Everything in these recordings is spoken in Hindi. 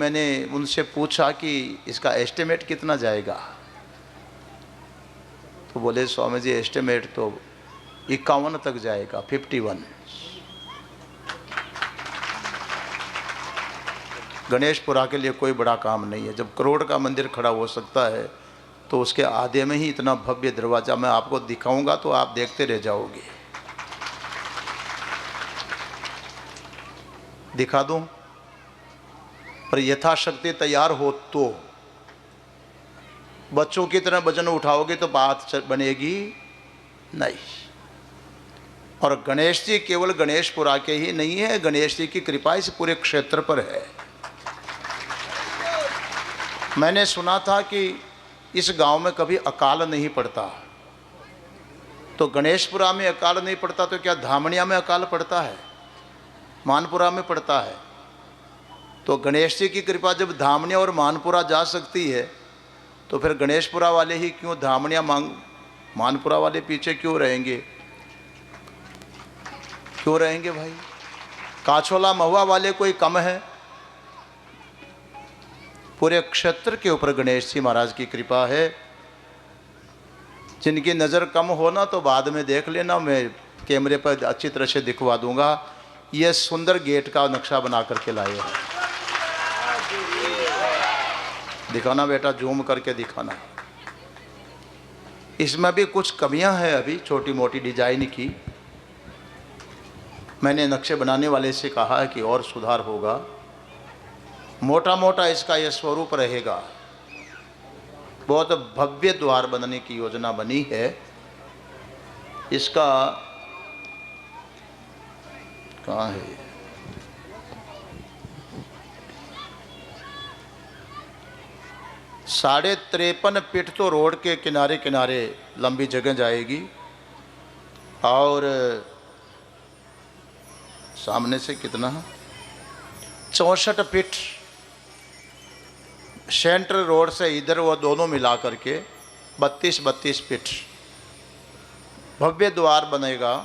मैंने उनसे पूछा कि इसका एस्टिमेट कितना जाएगा, तो बोले स्वामी जी एस्टिमेट तो 51 तक जाएगा, 51। गणेशपुरा के लिए कोई बड़ा काम नहीं है। जब करोड़ का मंदिर खड़ा हो सकता है तो उसके आधे में ही इतना भव्य दरवाज़ा मैं आपको दिखाऊंगा तो आप देखते रह जाओगे। दिखा दूं, पर यथाशक्ति तैयार हो तो। बच्चों की तरह वजन उठाओगे तो बात बनेगी नहीं। और गणेश जी केवल गणेशपुरा के ही नहीं है, गणेश जी की कृपा इस पूरे क्षेत्र पर है। मैंने सुना था कि इस गांव में कभी अकाल नहीं पड़ता, तो गणेशपुरा में अकाल नहीं पड़ता तो क्या धामणिया में अकाल पड़ता है? मानपुरा में पड़ता है। तो गणेश जी की कृपा जब धामणिया और मानपुरा जा सकती है तो फिर गणेशपुरा वाले ही क्यों धामणिया मानपुरा वाले पीछे क्यों रहेंगे? क्यों रहेंगे भाई? काछोला महुआ वाले कोई कम है? पूरे क्षेत्र के ऊपर गणेश जी महाराज की कृपा है। जिनकी नज़र कम हो ना तो बाद में देख लेना, मैं कैमरे पर अच्छी तरह से दिखवा दूंगा। ये सुंदर गेट का नक्शा बना करके लाए हैं। दिखाना बेटा, जूम करके दिखाना। इसमें भी कुछ कमियां हैं अभी, छोटी मोटी डिजाइन की। मैंने नक्शे बनाने वाले से कहा है कि और सुधार होगा। मोटा मोटा इसका यह स्वरूप रहेगा। बहुत भव्य द्वार बनने की योजना बनी है। इसका कहाँ है? साढ़े 53 फीट तो रोड के किनारे किनारे लंबी जगह जाएगी और सामने से कितना 64 फीट सेंट्रल रोड से इधर वो दोनों मिला करके 32 फीट भव्य द्वार बनेगा।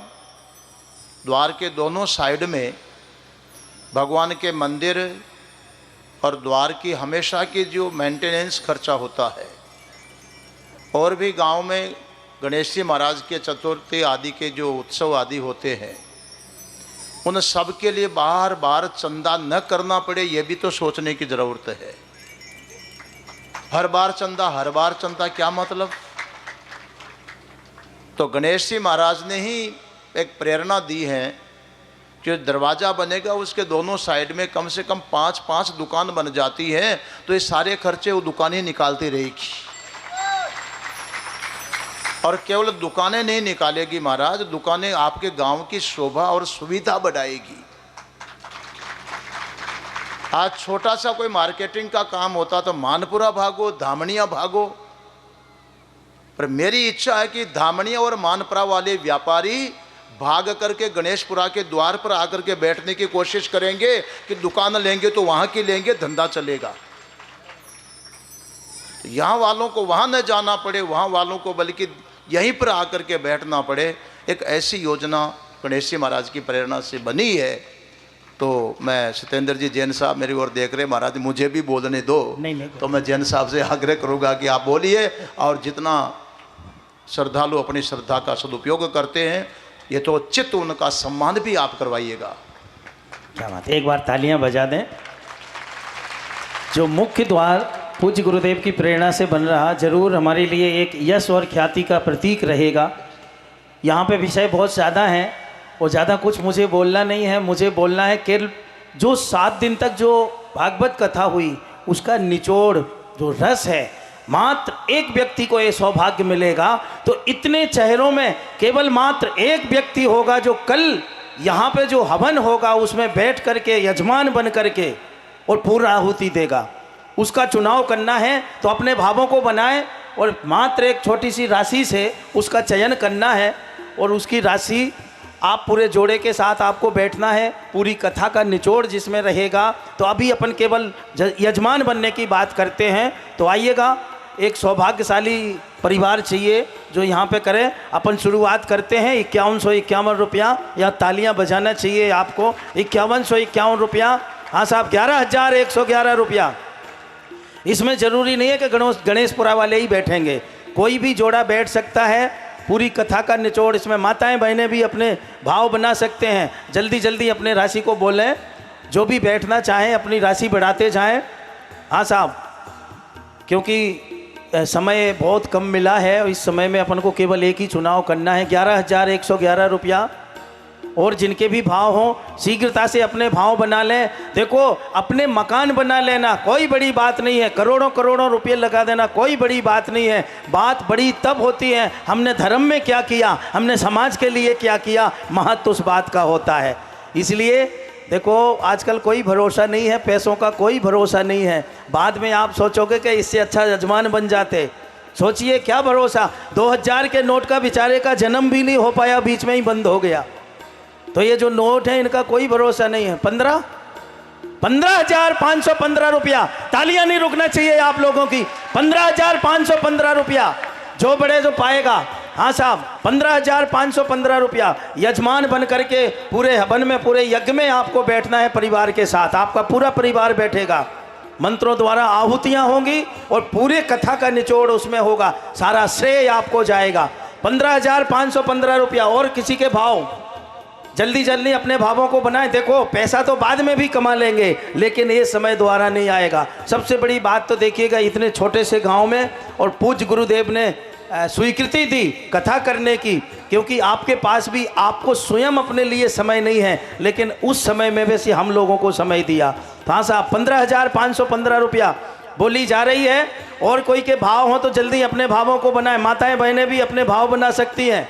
द्वार के दोनों साइड में भगवान के मंदिर और द्वार की हमेशा की जो मेंटेनेंस खर्चा होता है, और भी गांव में गणेश जी महाराज के चतुर्थी आदि के जो उत्सव आदि होते हैं, उन सब के लिए बार बार चंदा न करना पड़े, ये भी तो सोचने की ज़रूरत है। हर बार चंदा क्या मतलब? तो गणेश जी महाराज ने ही एक प्रेरणा दी है कि दरवाज़ा बनेगा उसके दोनों साइड में कम से कम 5 दुकान बन जाती है तो ये सारे खर्चे वो दुकानें निकालती रहेगी। और केवल दुकानें नहीं निकालेगी महाराज, दुकानें आपके गांव की शोभा और सुविधा बढ़ाएगी। आज छोटा सा कोई मार्केटिंग का काम होता तो मानपुरा भागो, धामणिया भागो, पर मेरी इच्छा है कि धामणिया और मानपुरा वाले व्यापारी भाग करके गणेशपुरा के द्वार पर आकर के बैठने की कोशिश करेंगे कि दुकान लेंगे तो वहां की लेंगे, धंधा चलेगा। यहाँ वालों को वहां न जाना पड़े, वहां वालों को बल्कि यहीं पर आकर के बैठना पड़े। एक ऐसी योजना गणेश जी महाराज की प्रेरणा से बनी है। तो मैं सत्येंद्र जी जैन साहब मेरी ओर देख रहे, महाराज मुझे भी बोलने दो। नहीं। तो मैं जैन साहब से आग्रह करूँगा कि आप बोलिए, और जितना श्रद्धालु अपनी श्रद्धा का सदुपयोग करते हैं ये तो उचित उनका सम्मान भी आप करवाइएगा। क्या बात है, एक बार तालियां बजा दें। जो मुख्य द्वार पूज्य गुरुदेव की प्रेरणा से बन रहा जरूर हमारे लिए एक यश और ख्याति का प्रतीक रहेगा। यहाँ पे विषय बहुत ज़्यादा हैं और ज़्यादा कुछ मुझे बोलना नहीं है। मुझे बोलना है केवल जो 7 दिन तक जो भागवत कथा हुई उसका निचोड़ जो रस है, मात्र एक व्यक्ति को ये सौभाग्य मिलेगा तो इतने चेहरों में केवल मात्र एक व्यक्ति होगा जो कल यहाँ पे जो हवन होगा उसमें बैठ करके यजमान बन करके और पूर्ण आहुति देगा। उसका चुनाव करना है तो अपने भावों को बनाए और मात्र एक छोटी सी राशि से उसका चयन करना है और उसकी राशि आप पूरे जोड़े के साथ आपको बैठना है। पूरी कथा का निचोड़ जिसमें रहेगा। तो अभी अपन केवल यजमान बनने की बात करते हैं। तो आइएगा, एक सौभाग्यशाली परिवार चाहिए जो यहाँ पे करे। अपन शुरुआत करते हैं 5151 रुपया, या तालियां बजाना चाहिए आपको। 5151 रुपया हाँ साहब, 11,111 रुपया। इसमें ज़रूरी नहीं है कि गणेशपुरा वाले ही बैठेंगे, कोई भी जोड़ा बैठ सकता है। पूरी कथा का निचोड़ इसमें माताएं बहनें भी अपने भाव बना सकते हैं। जल्दी जल्दी अपने राशि को बोलें, जो भी बैठना चाहें अपनी राशि बढ़ाते जाएं। हाँ साहब, क्योंकि समय बहुत कम मिला है और इस समय में अपन को केवल एक ही चुनाव करना है। 11,111 रुपया। और जिनके भी भाव हों शीघ्रता से अपने भाव बना लें। देखो, अपने मकान बना लेना कोई बड़ी बात नहीं है, करोड़ों करोड़ों रुपए लगा देना कोई बड़ी बात नहीं है। बात बड़ी तब होती है हमने धर्म में क्या किया, हमने समाज के लिए क्या किया, महत्व उस बात का होता है। इसलिए देखो, आजकल कोई भरोसा नहीं है, पैसों का कोई भरोसा नहीं है। बाद में आप सोचोगे कि इससे अच्छा यजमान बन जाते। सोचिए क्या भरोसा, 2000 के नोट का बेचारे का जन्म भी नहीं हो पाया, बीच में ही बंद हो गया। तो ये जो नोट है इनका कोई भरोसा नहीं है। 15,515 रुपया। तालियां नहीं रुकना चाहिए आप लोगों की। 15,515 रुपया जो बड़े जो पाएगा। हाँ साहब, 15,515 रुपया। यजमान बन करके पूरे हवन में, पूरे यज्ञ में आपको बैठना है परिवार के साथ। आपका पूरा परिवार बैठेगा, मंत्रों द्वारा आहुतियाँ होंगी और पूरे कथा का निचोड़ उसमें होगा, सारा श्रेय आपको जाएगा। 15,515 रुपया। और किसी के भाव जल्दी जल्दी अपने भावों को बनाएं। देखो, पैसा तो बाद में भी कमा लेंगे, लेकिन ये समय द्वारा नहीं आएगा। सबसे बड़ी बात तो देखिएगा, इतने छोटे से गांव में और पूज्य गुरुदेव ने स्वीकृति दी कथा करने की, क्योंकि आपके पास भी आपको स्वयं अपने लिए समय नहीं है, लेकिन उस समय में वैसे हम लोगों को समय दिया। हाँ साहब, 15,515 रुपया बोली जा रही है। और कोई के भाव हो तो जल्दी अपने भावों को बनाएं। माताएं बहनें भी अपने भाव बना सकती हैं।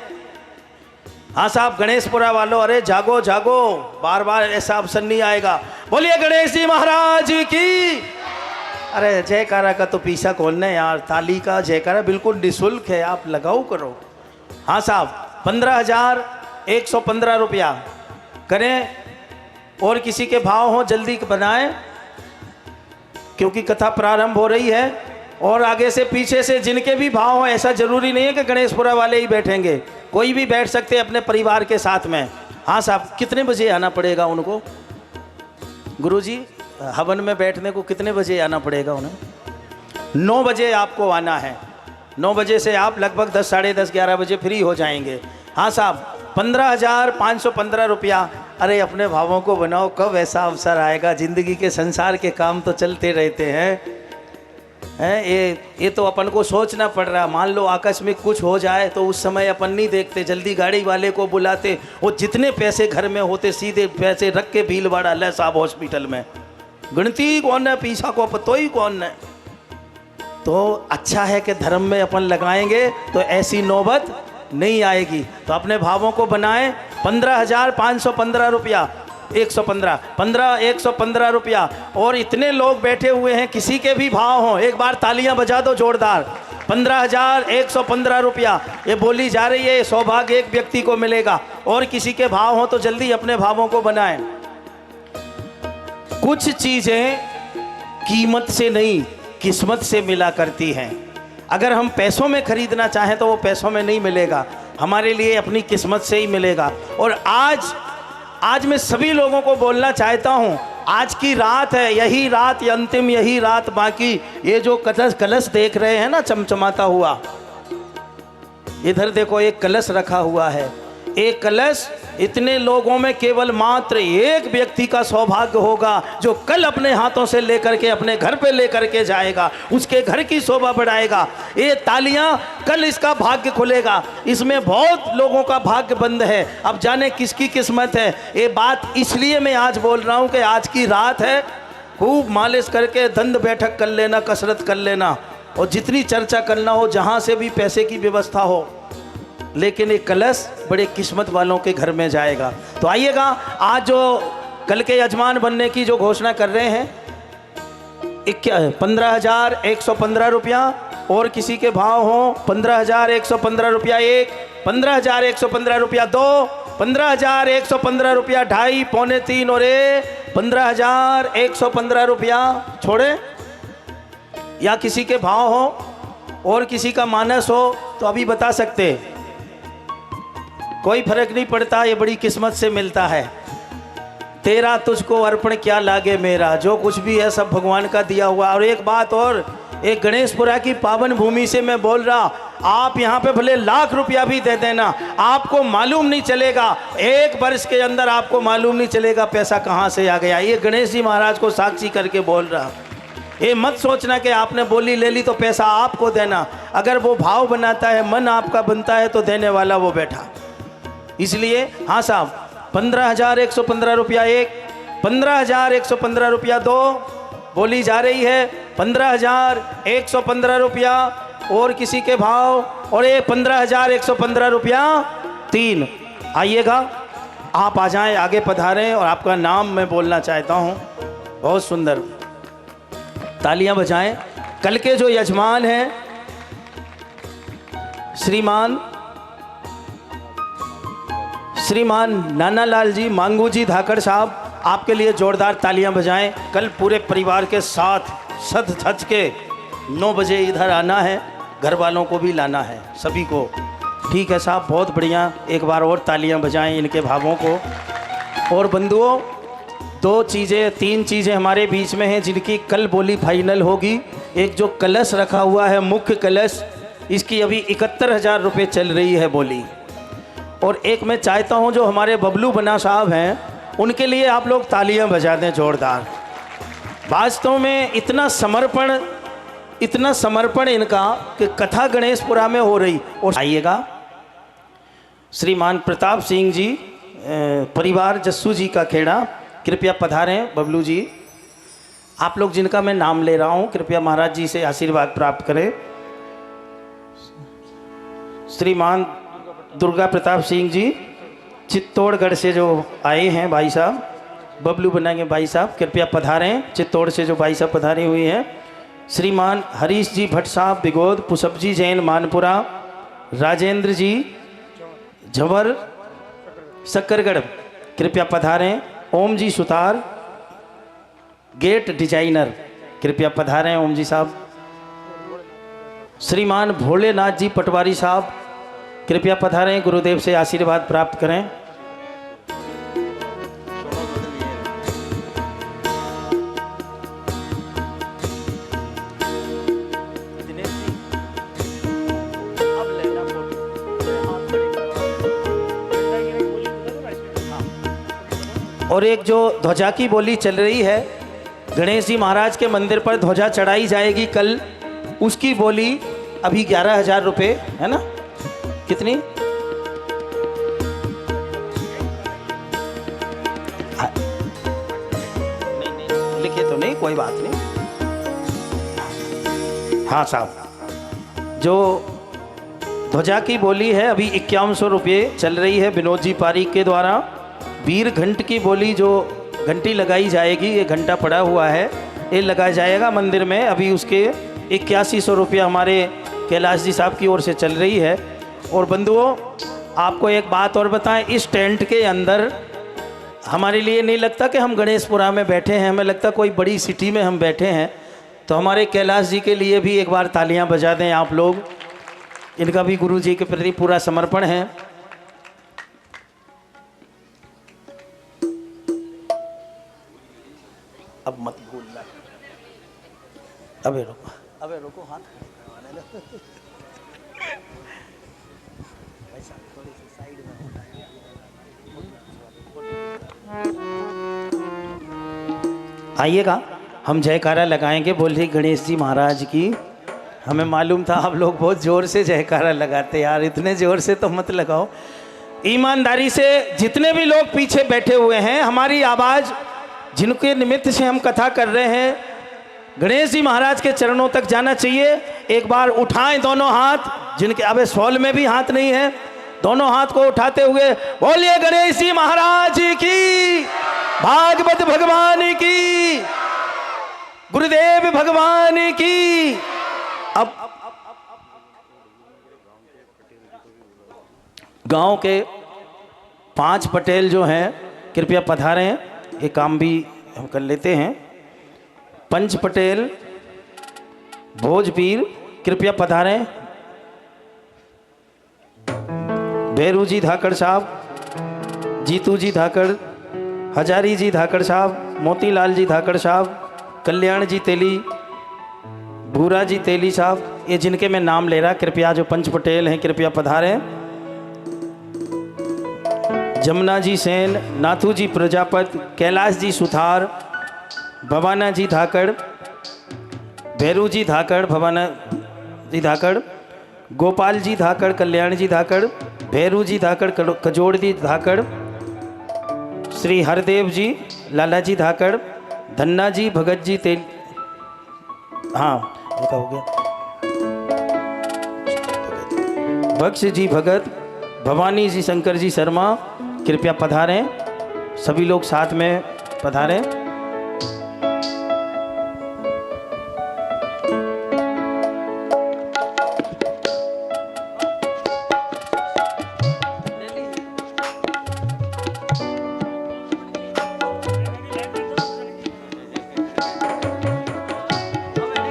हाँ साहब, गणेशपुरा वालों, अरे जागो जागो, बार बार ऐसा अवसर नहीं आएगा। बोलिए गणेश जी महाराज की। अरे जयकारा का तो पीछा खोलना है यार, ताली का जयकारा बिल्कुल निःशुल्क है, आप लगाओ करो। हाँ साहब, 15,115 रुपया करें। और किसी के भाव हो जल्दी बनाएं, क्योंकि कथा प्रारंभ हो रही है। और आगे से पीछे से जिनके भी भाव हो, ऐसा जरूरी नहीं है कि गणेशपुरा वाले ही बैठेंगे, कोई भी बैठ सकते हैं अपने परिवार के साथ में। हाँ साहब, कितने बजे आना पड़ेगा उनको गुरुजी? हवन में बैठने को कितने बजे आना पड़ेगा उन्हें? 9 बजे आपको आना है। 9 बजे से आप लगभग 10, साढ़े 10, 11 बजे फ्री हो जाएंगे। हाँ साहब, 15,515 रुपया। अरे अपने भावों को बनाओ, कब ऐसा अवसर आएगा? ज़िंदगी के संसार के काम तो चलते रहते हैं। ये तो अपन को सोचना पड़ रहा है। मान लो आकस्मिक कुछ हो जाए तो उस समय अपन नहीं देखते, जल्दी गाड़ी वाले को बुलाते। वो जितने पैसे घर में होते सीधे पैसे रख के भीलवाड़ा ले साहब हॉस्पिटल में, गिनती कौन है, पीछा को पतो ही कौन है। तो अच्छा है कि धर्म में अपन लगाएंगे तो ऐसी नौबत नहीं आएगी। तो अपने भावों को बनाएं। 15,515 रुपया, 115 रुपया। और इतने लोग बैठे हुए हैं, किसी के भी भाव हों, एक बार तालियां बजा दो जोरदार। 15,115 रुपया ये बोली जा रही है। सौभाग्य एक व्यक्ति को मिलेगा। और किसी के भाव हों तो जल्दी अपने भावों को बनाएं। कुछ चीज़ें कीमत से नहीं, किस्मत से मिला करती हैं। अगर हम पैसों में खरीदना चाहें तो वो पैसों में नहीं मिलेगा, हमारे लिए अपनी किस्मत से ही मिलेगा। और आज मैं सभी लोगों को बोलना चाहता हूँ, आज की रात है, यही रात अंतिम, यही रात बाकी। ये जो कलश देख रहे हैं ना चमचमाता हुआ, इधर देखो एक कलश रखा हुआ है। एक कलश इतने लोगों में केवल मात्र एक व्यक्ति का सौभाग्य होगा जो कल अपने हाथों से लेकर के अपने घर पे लेकर के जाएगा, उसके घर की शोभा बढ़ाएगा। ये तालियां, कल इसका भाग्य खुलेगा। इसमें बहुत लोगों का भाग्य बंद है, अब जाने किसकी किस्मत है। ये बात इसलिए मैं आज बोल रहा हूँ कि आज की रात है, खूब मालिश करके दंड बैठक कर लेना, कसरत कर लेना, और जितनी चर्चा करना हो, जहाँ से भी पैसे की व्यवस्था हो, लेकिन एक कलश बड़े किस्मत वालों के घर में जाएगा। तो आइएगा, आज जो कल के यजमान बनने की जो घोषणा कर रहे हैं, 15,115 रुपया। और किसी के भाव हों 15,115 रुपया एक, 15,115 रुपया दो, 15,115 रुपया ढाई, पौने तीन, और 15,115 रुपया छोड़े। या किसी के भाव हो और किसी का मानस हो तो अभी बता सकते, कोई फर्क नहीं पड़ता, ये बड़ी किस्मत से मिलता है। तेरा तुझको अर्पण क्या लागे मेरा, जो कुछ भी है सब भगवान का दिया हुआ। और एक बात और, एक गणेशपुरा की पावन भूमि से मैं बोल रहा, आप यहाँ पे भले लाख रुपया भी दे देना, आपको मालूम नहीं चलेगा, एक वर्ष के अंदर आपको मालूम नहीं चलेगा पैसा कहाँ से आ गया। ये गणेश जी महाराज को साक्षी करके बोल रहा। ये मत सोचना कि आपने बोली ले ली तो पैसा आपको देना। अगर वो भाव बनाता है, मन आपका बनता है, तो देने वाला वो बैठा। इसलिए हाँ साहब, 15,115 रुपया एक, 15,115 रुपया दो, बोली जा रही है 15,115 रुपया और किसी के भाव, और ये 15,115 रुपया तीन। आइएगा, आप आ जाएं, आगे पधारें, और आपका नाम मैं बोलना चाहता हूँ। बहुत सुंदर, तालियां बजाएं। कल के जो यजमान हैं श्रीमान नानालाल जी मांगू जी धाकड़ साहब, आपके लिए जोरदार तालियां बजाएं। कल पूरे परिवार के साथ सज धज के 9 बजे इधर आना है, घर वालों को भी लाना है, सभी को। ठीक है साहब, बहुत बढ़िया, एक बार और तालियां बजाएं इनके भावों को। और बंधुओं, 2 चीज़ें 3 चीज़ें हमारे बीच में हैं जिनकी कल बोली फाइनल होगी। एक जो कलश रखा हुआ है, मुख्य कलश, इसकी अभी 71,000 रुपये चल रही है बोली। और एक मैं चाहता हूं जो हमारे बबलू बना साहब हैं, उनके लिए आप लोग तालियां बजा दें जोरदार। वास्तव में इतना समर्पण इनका कि कथा गणेशपुरा में हो रही। और आइएगा, श्रीमान प्रताप सिंह जी, परिवार जस्सू जी का खेड़ा, कृपया पधारें। बबलू जी, आप लोग जिनका मैं नाम ले रहा हूं, कृपया महाराज जी से आशीर्वाद प्राप्त करें। श्रीमान दुर्गा प्रताप सिंह जी चित्तौड़गढ़ से जो आए हैं भाई साहब, बबलू बनाएंगे भाई साहब, कृपया पधारें। चित्तौड़ से जो भाई साहब पधारे हुए हैं, श्रीमान हरीश जी भट्ट साहब बिगोद, पुष्पजी जैन मानपुरा, राजेंद्र जी झवर सक्करगढ़, कृपया पधारें। ओम जी सुतार गेट डिजाइनर, कृपया पधारें ओम जी साहब। श्रीमान भोलेनाथ जी पटवारी साहब, कृपया पधारें, गुरुदेव से आशीर्वाद प्राप्त करें। और एक जो ध्वजा की बोली चल रही है, गणेश जी महाराज के मंदिर पर ध्वजा चढ़ाई जाएगी कल, उसकी बोली अभी 11,000 रुपये है ना, कितनी? नहीं, लिखे तो नहीं, कोई बात नहीं। हाँ साहब, जो ध्वजा की बोली है अभी 5100 रुपये चल रही है विनोद जी पारीक के द्वारा। वीर घंट की बोली, जो घंटी लगाई जाएगी, ये घंटा पड़ा हुआ है, ये लगाया जाएगा मंदिर में, अभी उसके 8100 रुपया हमारे कैलाश जी साहब की ओर से चल रही है। और बंधुओं, आपको एक बात और बताएं, इस टेंट के अंदर हमारे लिए नहीं लगता कि हम गणेशपुरा में बैठे हैं, हमें लगता कोई बड़ी सिटी में हम बैठे हैं। तो हमारे कैलाश जी के लिए भी एक बार तालियां बजा दें आप लोग, इनका भी गुरु जी के प्रति पूरा समर्पण है। अब मत भूलना, अबे रुको हाथ थोड़ी सी साइड में होना है। आइएगा, हम जयकारा लगाएंगे, बोल रही गणेश जी महाराज की। हमें मालूम था आप लोग बहुत ज़ोर से जयकारा लगाते, यार इतने ज़ोर से तो मत लगाओ। ईमानदारी से जितने भी लोग पीछे बैठे हुए हैं, हमारी आवाज़ जिनके निमित्त से हम कथा कर रहे हैं, गणेश जी महाराज के चरणों तक जाना चाहिए। एक बार उठाएं दोनों हाथ, जिनके अबे सॉल में भी हाथ नहीं है, दोनों हाथ को उठाते हुए बोलिए गणेश जी महाराज की, भागवत भगवान की, गुरुदेव भगवान की। अब गांव के 5 पटेल जो हैं, कृपया पधारें, ये काम भी हम कर लेते हैं। पंच पटेल भोजपीर, कृपया पधारें। भैरू जी धाकड़ साहब, जीतू जी धाकड़, हजारी जी धाकड़ साहब, मोतीलाल जी धाकड़ साहब, कल्याण जी तेली, भूरा जी तेली साहब, ये जिनके मैं नाम ले रहा, कृपया जो पंच पटेल हैं कृपया पधारें। जमुना जी सेन, नाथू जी प्रजापत, कैलाश जी सुथार, भवाना जी धाकड़, भैरू जी धाकड़, भवाना जी धाकड़, गोपाल जी धाकड़, कल्याण जी धाकड़, भैरू जी धाकड़, कजोड़ जी धाकड़, श्री हरदेव जी, लाला जी धाकड़, धन्ना जी, भगत जी तेल, हाँ एक हो गया, बख्श जी भगत, भवानी जी शंकर जी शर्मा, कृपया पधारें। सभी लोग साथ में पधारें।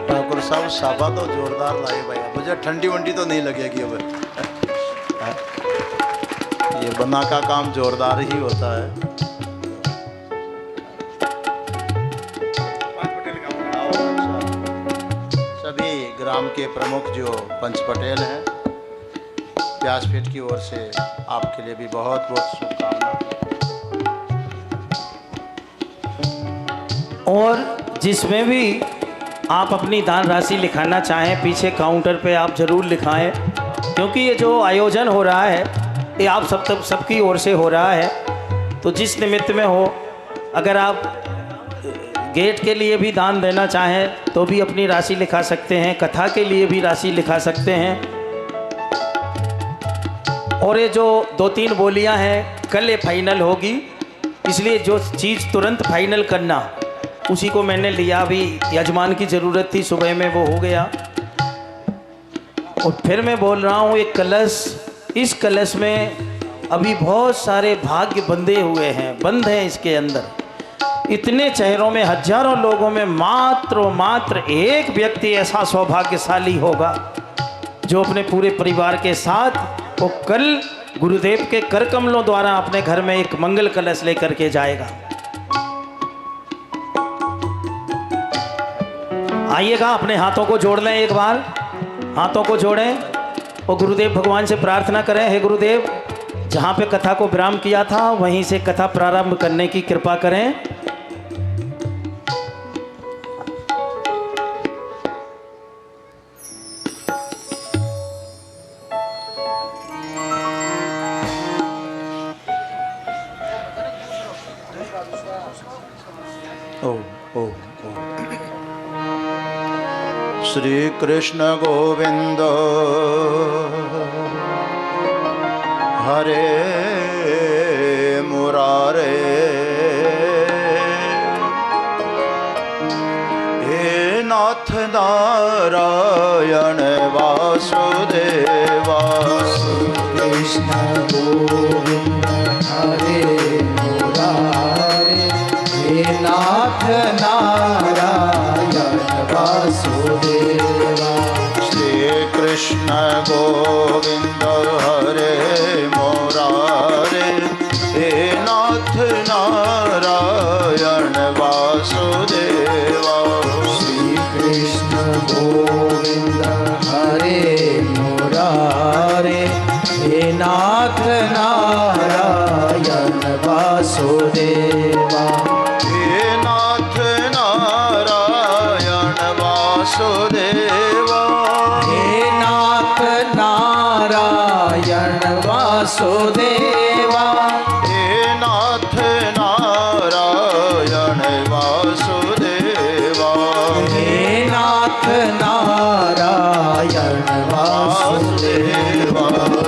ठाकुर साहब साबा तो जोरदार लाए भाई, मुझे ठंडी वंडी तो नहीं लगेगी अब। ये बना का काम जोरदार ही होता है। सभी ग्राम के प्रमुख जो पंच पटेल हैं, व्यासपीठ की ओर से आपके लिए भी बहुत बहुत शुभकामनाएं। और जिसमें भी आप अपनी दान राशि लिखाना चाहें, पीछे काउंटर पे आप ज़रूर लिखाएं, क्योंकि ये जो आयोजन हो रहा है ये आप सबकी ओर से हो रहा है। तो जिस निमित्त में हो, अगर आप गेट के लिए भी दान देना चाहें तो भी अपनी राशि लिखा सकते हैं, कथा के लिए भी राशि लिखा सकते हैं। और ये जो 2-3 बोलियां हैं कल ये फाइनल होगी, इसलिए जो चीज़ तुरंत फाइनल करना उसी को मैंने लिया। अभी यजमान की ज़रूरत थी, सुबह में वो हो गया। और फिर मैं बोल रहा हूँ एक कलश, इस कलश में अभी बहुत सारे भाग्य बंधे हुए हैं, बंद हैं इसके अंदर। इतने चेहरों में, हजारों लोगों में मात्र एक व्यक्ति ऐसा सौभाग्यशाली होगा जो अपने पूरे परिवार के साथ वो कल गुरुदेव के कर कमलों द्वारा अपने घर में एक मंगल कलश लेकर के जाएगा। आइएगा, अपने हाथों को जोड़ लें, एक बार हाथों को जोड़ें और गुरुदेव भगवान से प्रार्थना करें, हे गुरुदेव जहाँ पे कथा को विराम किया था वहीं से कथा प्रारंभ करने की कृपा करें। श्री कृष्ण गोविंद हरे मुरारे, हे नाथ नारायण वासुदेवा। कृष्ण गोविंद हरे मुरारे, हे नाथ नारायण वासुदेवा। श्री कृष्ण गोविंद हरे मुरारे, हे नाथ नारायण वासुदेवा। श्री कृष्ण गोविंद हरे मुरारे, हे नाथ नारायण वासुदेवा। हे नाथ नारायण वासुदेवा। हे नाथ नारायण वासुदेवा। हे नाथ नारायण वासुदेवा। हे नाथ नारायण वासुदेवा।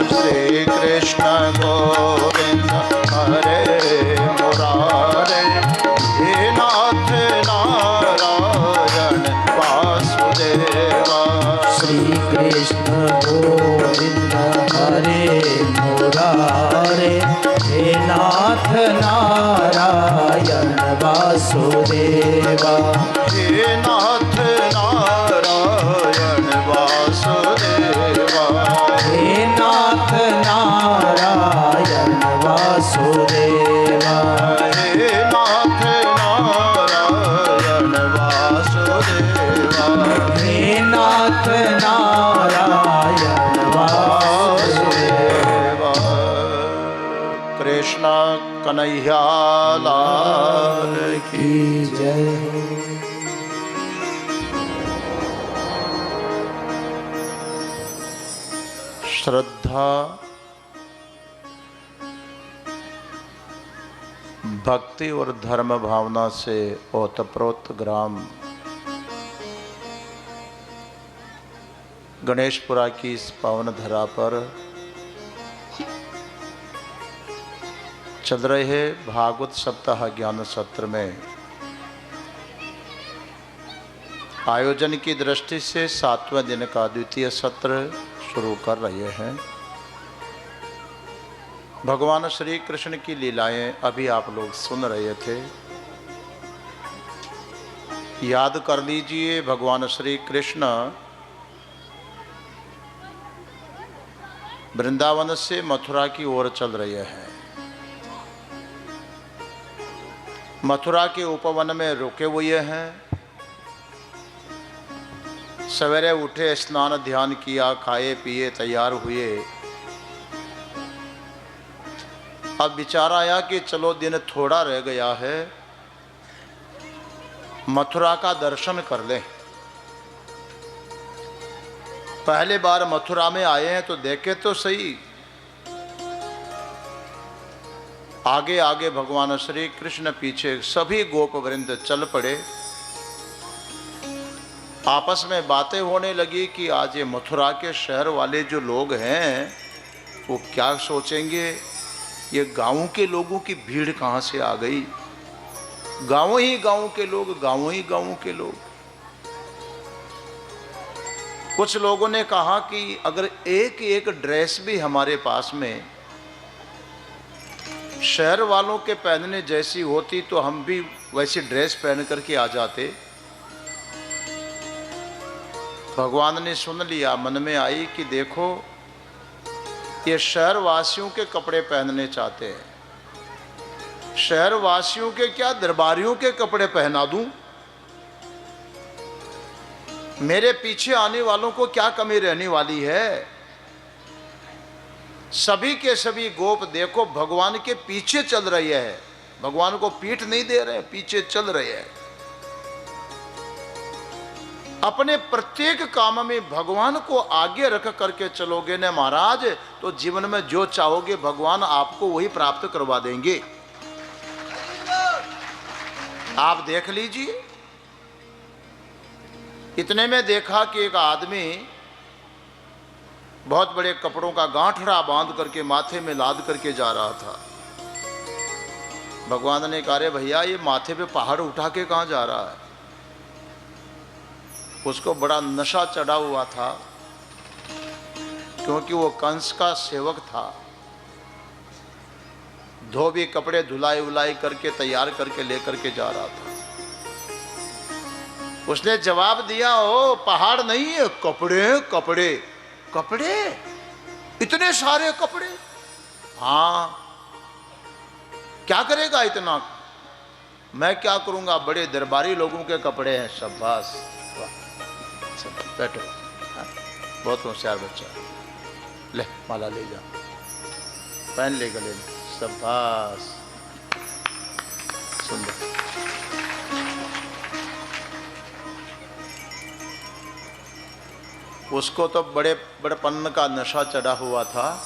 श्री कृष्ण गोविंद हरे मुरारे, हे नाथ नारायण वासुदेवा। श्री कृष्ण गोविंद हरे मुरारे, हे नाथ नारायण वासुदेवा। हे नाथ नारायण वासुदेवा। हे नाथ नारायण वासुदेवा। हे नाथ नारायण वासुदेव। कृष्ण कन्हैया लाल की जय। श्रद्धा भक्ति और धर्म भावना से ओतप्रोत ग्राम गणेशपुरा की इस पावन धरा पर चल रहे भागवत सप्ताह ज्ञान सत्र में आयोजन की दृष्टि से 7वें दिन का द्वितीय सत्र शुरू कर रहे हैं। भगवान श्री कृष्ण की लीलाएं अभी आप लोग सुन रहे थे। याद कर लीजिए, भगवान श्री कृष्ण वृंदावन से मथुरा की ओर चल रहे हैं। मथुरा के उपवन में रुके हुए हैं। सवेरे उठे, स्नान ध्यान किया, खाए पिए तैयार हुए। अब विचार आया कि चलो दिन थोड़ा रह गया है, मथुरा का दर्शन कर लें। पहले बार मथुरा में आए हैं तो देखे तो सही। आगे आगे भगवान श्री कृष्ण, पीछे सभी गोप वृंद चल पड़े। आपस में बातें होने लगी कि आज ये मथुरा के शहर वाले जो लोग हैं वो क्या सोचेंगे, ये गांव के लोगों की भीड़ कहाँ से आ गई। गांव ही गांव के लोग, गांव ही गांव के लोग। कुछ लोगों ने कहा कि अगर एक एक ड्रेस भी हमारे पास में शहर वालों के पहनने जैसी होती तो हम भी वैसी ड्रेस पहन करके आ जाते। भगवान ने सुन लिया, मन में आई कि देखो ये शहर वासियों के कपड़े पहनने चाहते हैं। शहर वासियों के क्या, दरबारियों के कपड़े पहना दूं? मेरे पीछे आने वालों को क्या कमी रहने वाली है? सभी के सभी गोप देखो भगवान के पीछे चल रही है। भगवान को पीठ नहीं दे रहे, पीछे चल रहे हैं। अपने प्रत्येक काम में भगवान को आगे रख करके चलोगे ना महाराज, तो जीवन में जो चाहोगे भगवान आपको वही प्राप्त करवा देंगे। आप देख लीजिए। इतने में देखा कि एक आदमी बहुत बड़े कपड़ों का गांठड़ा बांध करके माथे में लाद करके जा रहा था। भगवान ने कहा, रे भैया ये माथे पे पहाड़ उठा के कहाँ जा रहा है? उसको बड़ा नशा चढ़ा हुआ था, क्योंकि वो कंस का सेवक था। धोबी कपड़े धुलाई उलाई करके तैयार करके लेकर के जा रहा था। उसने जवाब दिया, ओ पहाड़ नहीं है, कपड़े कपड़े कपड़े, इतने सारे कपड़े। हाँ, क्या करेगा इतना? मैं क्या करूंगा, बड़े दरबारी लोगों के कपड़े हैं। शाबाश, बैठो। हाँ, बहुत होशियार बच्चा। ले माला ले जा, पहन ले गले में। शाबाश, सुंदर। उसको तो बड़े बड़पन का नशा चढ़ा हुआ था।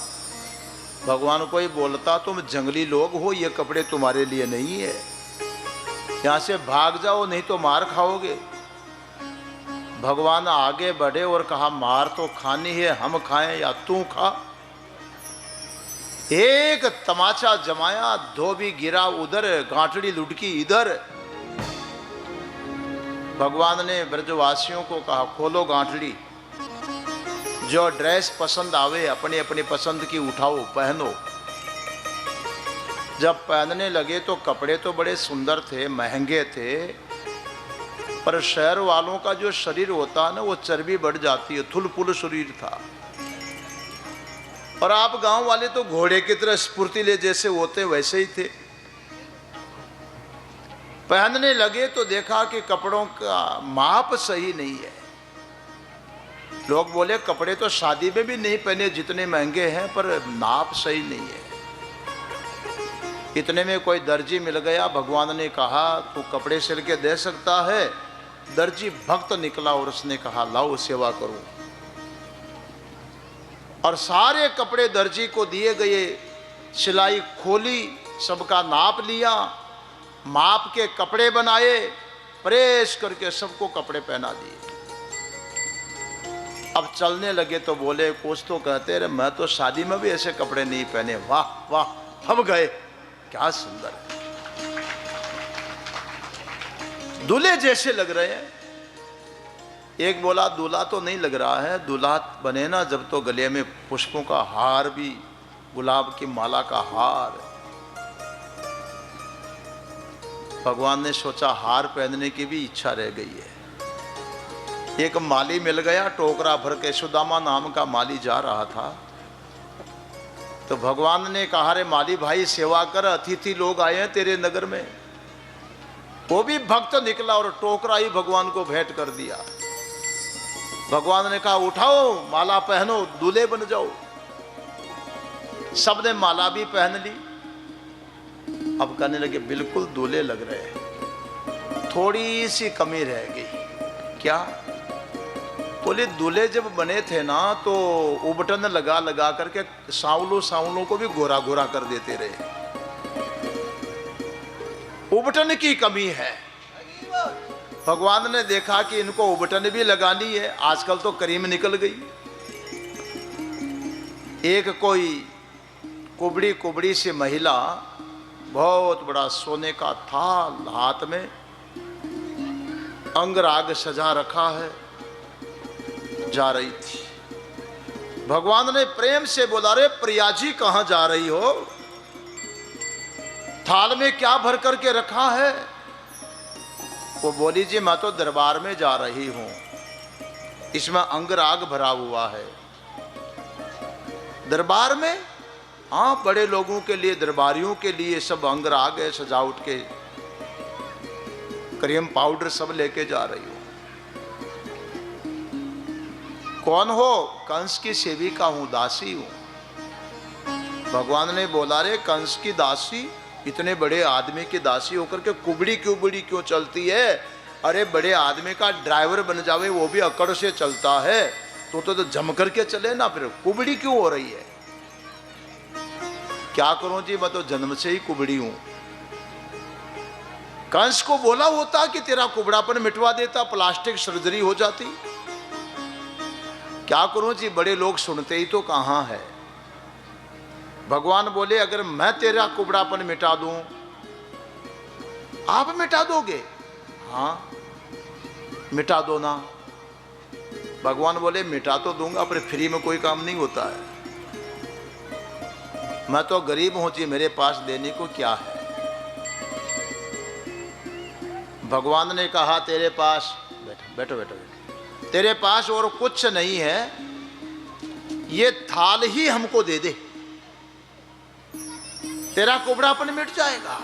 भगवान को ही बोलता, तुम जंगली लोग हो, ये कपड़े तुम्हारे लिए नहीं है, यहां से भाग जाओ नहीं तो मार खाओगे। भगवान आगे बढ़े और कहा, मार तो खानी है, हम खाएं या तू खा। एक तमाचा जमाया, धोबी गिरा उधर, गांठड़ी लुढ़की इधर। भगवान ने ब्रजवासियों को कहा, खोलो गांठड़ी, जो ड्रेस पसंद आवे अपनी अपनी पसंद की उठाओ, पहनो। जब पहनने लगे तो कपड़े तो बड़े सुंदर थे, महंगे थे, पर शहर वालों का जो शरीर होता है ना, वो चर्बी बढ़ जाती है, थुलपुल शरीर था। और आप गांव वाले तो घोड़े की तरह स्फूर्तिले जैसे होते वैसे ही थे। पहनने लगे तो देखा कि कपड़ों का माप सही नहीं है। लोग बोले कपड़े तो शादी में भी नहीं पहने जितने महंगे हैं, पर नाप सही नहीं है। इतने में कोई दर्जी मिल गया, भगवान ने कहा तू कपड़े सिल के दे सकता है। दर्जी भक्त निकला और उसने कहा लाओ सेवा करूं। और सारे कपड़े दर्जी को दिए गए, सिलाई खोली, सबका नाप लिया, माप के कपड़े बनाए, प्रेस करके सबको कपड़े पहना दिए। अब चलने लगे तो बोले, कुछ तो कहते रहे, मैं तो शादी में भी ऐसे कपड़े नहीं पहने। वाह वाह, हम गए, क्या सुंदर है, दूल्हे जैसे लग रहे हैं। एक बोला दूल्हा तो नहीं लग रहा है, दूल्हा बने ना जब तो गले में पुष्पों का हार भी, गुलाब की माला का हार। भगवान ने सोचा हार पहनने की भी इच्छा रह गई है। एक माली मिल गया, टोकरा भर के, सुदामा नाम का माली जा रहा था। तो भगवान ने कहा रे माली भाई सेवा कर, अतिथि लोग आए हैं तेरे नगर में। वो भी भक्त निकला और टोकरा ही भगवान को भेंट कर दिया। भगवान ने कहा उठाओ माला पहनो, दूल्हे बन जाओ। सबने माला भी पहन ली। अब कहने लगे बिल्कुल दूल्हे लग रहे हैं, थोड़ी सी कमी रह गई। क्या? बोले दूल्हे जब बने थे ना तो उबटन लगा लगा करके सांवलों को भी गोरा गोरा कर देते रहे। उबटन की कमी है। भगवान ने देखा कि इनको उबटन भी लगानी है, आजकल तो क्रीम निकल गई। एक कोई कुबड़ी कुबड़ी सी महिला, बहुत बड़ा सोने का थाल हाथ में, अंगराग सजा रखा है, जा रही थी। भगवान ने प्रेम से बोला रे प्रिया जी कहां जा रही हो? थाल में क्या भर करके रखा है? वो बोली जी मैं तो दरबार में जा रही हूं, इसमें अंगराग भरा हुआ है। दरबार में? हाँ, बड़े लोगों के लिए, दरबारियों के लिए सब अंगराग है, सजावट के, क्रीम पाउडर सब लेके जा रही हूं। कौन हो? कंस की सेविका हूं, दासी हूं। भगवान ने बोला रे कंस की दासी, इतने बड़े आदमी की दासी होकर के कुबड़ी क्यों चलती है? अरे बड़े आदमी का ड्राइवर बन जावे वो भी अकड़ से चलता है, तो जम करके चले ना, फिर कुबड़ी क्यों हो रही है? क्या करूं जी, मैं तो जन्म से ही कुबड़ी हूं। कंस को बोला होता कि तेरा कुबड़ापन मिटवा देता, प्लास्टिक सर्जरी हो जाती। क्या करूं जी, बड़े लोग सुनते ही तो कहां है। भगवान बोले अगर मैं तेरा कुबड़ापन मिटा दूं, आप मिटा दोगे? हाँ मिटा दो ना। भगवान बोले मिटा तो दूंगा, पर फ्री में कोई काम नहीं होता है। मैं तो गरीब हूं जी, मेरे पास देने को क्या है? भगवान ने कहा तेरे पास, बैठो, तेरे पास और कुछ नहीं है, ये थाल ही हमको दे दे, तेरा कुबड़ापन मिट जाएगा।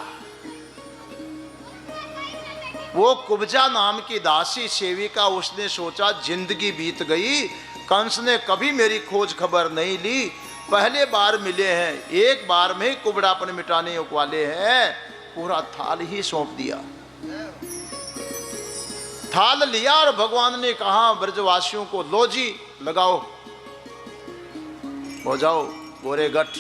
वो कुब्जा नाम की दासी सेविका, उसने सोचा जिंदगी बीत गई, कंस ने कभी मेरी खोज खबर नहीं ली, पहले बार मिले हैं, एक बार में ही कुबड़ापन मिटाने वाले हैं। पूरा थाल ही सौंप दिया। थाल लिया और भगवान ने कहा ब्रजवासियों को लो जी लगाओ, हो जाओ गोरे गठ।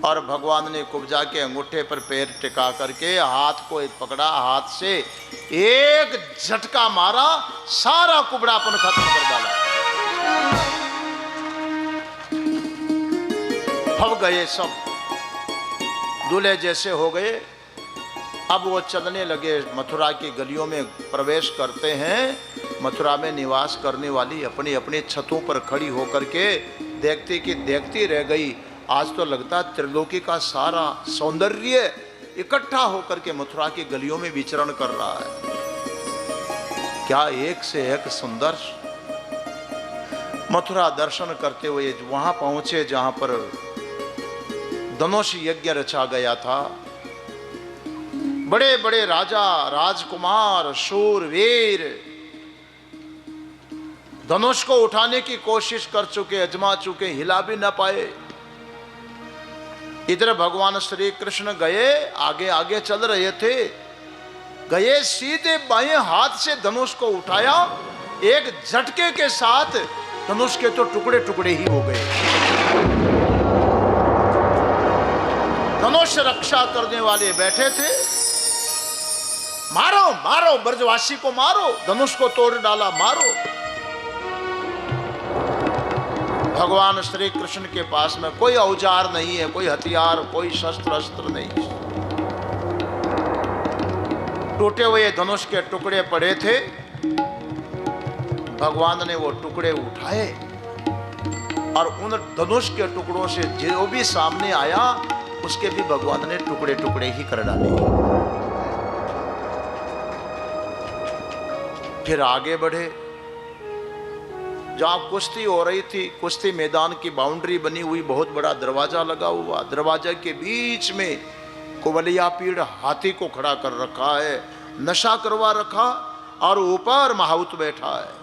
और भगवान ने कुब्जा के अंगूठे पर पैर टिका करके हाथ को पकड़ा, हाथ से एक झटका मारा, सारा कुबड़ापन खत्म कर डाला। फब गए सब, दूल्हे जैसे हो गए। अब वो चलने लगे, मथुरा की गलियों में प्रवेश करते हैं। मथुरा में निवास करने वाली अपनी अपनी छतों पर खड़ी होकर के देखती की देखती रह गई। आज तो लगता त्रिलोकी का सारा सौंदर्य इकट्ठा होकर के मथुरा की गलियों में विचरण कर रहा है। क्या एक से एक सुंदर। मथुरा दर्शन करते हुए वहां पहुंचे जहां पर धनुष यज्ञ रचा गया था। बड़े बड़े राजा, राजकुमार, शूरवीर धनुष को उठाने की कोशिश कर चुके, अजमा चुके, हिला भी ना पाए। इधर भगवान श्री कृष्ण गए, आगे आगे चल रहे थे, गए सीधे बाएं हाथ से धनुष को उठाया, एक झटके के साथ धनुष के तो टुकड़े टुकड़े ही हो गए। धनुष रक्षा करने वाले बैठे थे, मारो मारो ब्रजवासी को मारो, धनुष को तोड़ डाला, मारो। भगवान श्री कृष्ण के पास में कोई औजार नहीं है, कोई हथियार, कोई शस्त्र अस्त्र नहीं। टूटे हुए धनुष के टुकड़े पड़े थे, भगवान ने वो टुकड़े उठाए और उन धनुष के टुकड़ों से जो भी सामने आया उसके भी भगवान ने टुकड़े टुकड़े ही कर डाले। फिर आगे बढ़े, जहां कुश्ती हो रही थी, कुश्ती मैदान की बाउंड्री बनी हुई, बहुत बड़ा दरवाजा लगा हुआ, दरवाजे के बीच में कुवलिया पीड़ हाथी को खड़ा कर रखा है, नशा करवा रखा, और ऊपर महाउत बैठा है।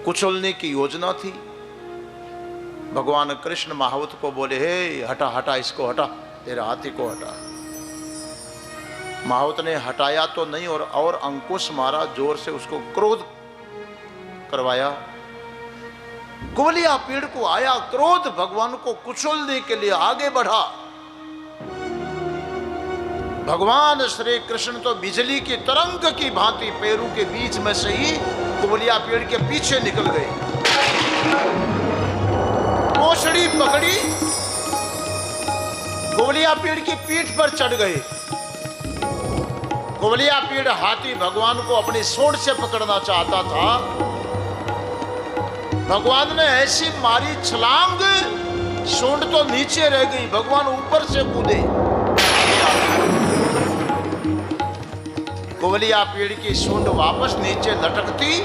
कुचलने की योजना थी। भगवान कृष्ण महाउत को बोले, हे हटा हटा, इसको हटा, तेरे हाथी को हटा। महाउत ने हटाया तो नहीं, और अंकुश मारा, जोर से उसको क्रोध करवाया। कुवलिया पेड़ को आया क्रोध, भगवान को कुचलने के लिए आगे बढ़ा। भगवान श्री कृष्ण तो बिजली की तरंग की भांति पैरों के बीच में से ही कुवलिया पेड़ के पीछे निकल गए। कोसड़ी पकड़ी, कुवलिया पेड़ की पीठ पर चढ़ गए। कुवलिया पेड़ हाथी भगवान को अपनी सूंड से पकड़ना चाहता था। भगवान ने ऐसी मारी छलांग, सूंड तो नीचे रह गई, भगवान ऊपर से कूदे। कुवलिया पेड़ की सूंड वापस नीचे लटकती,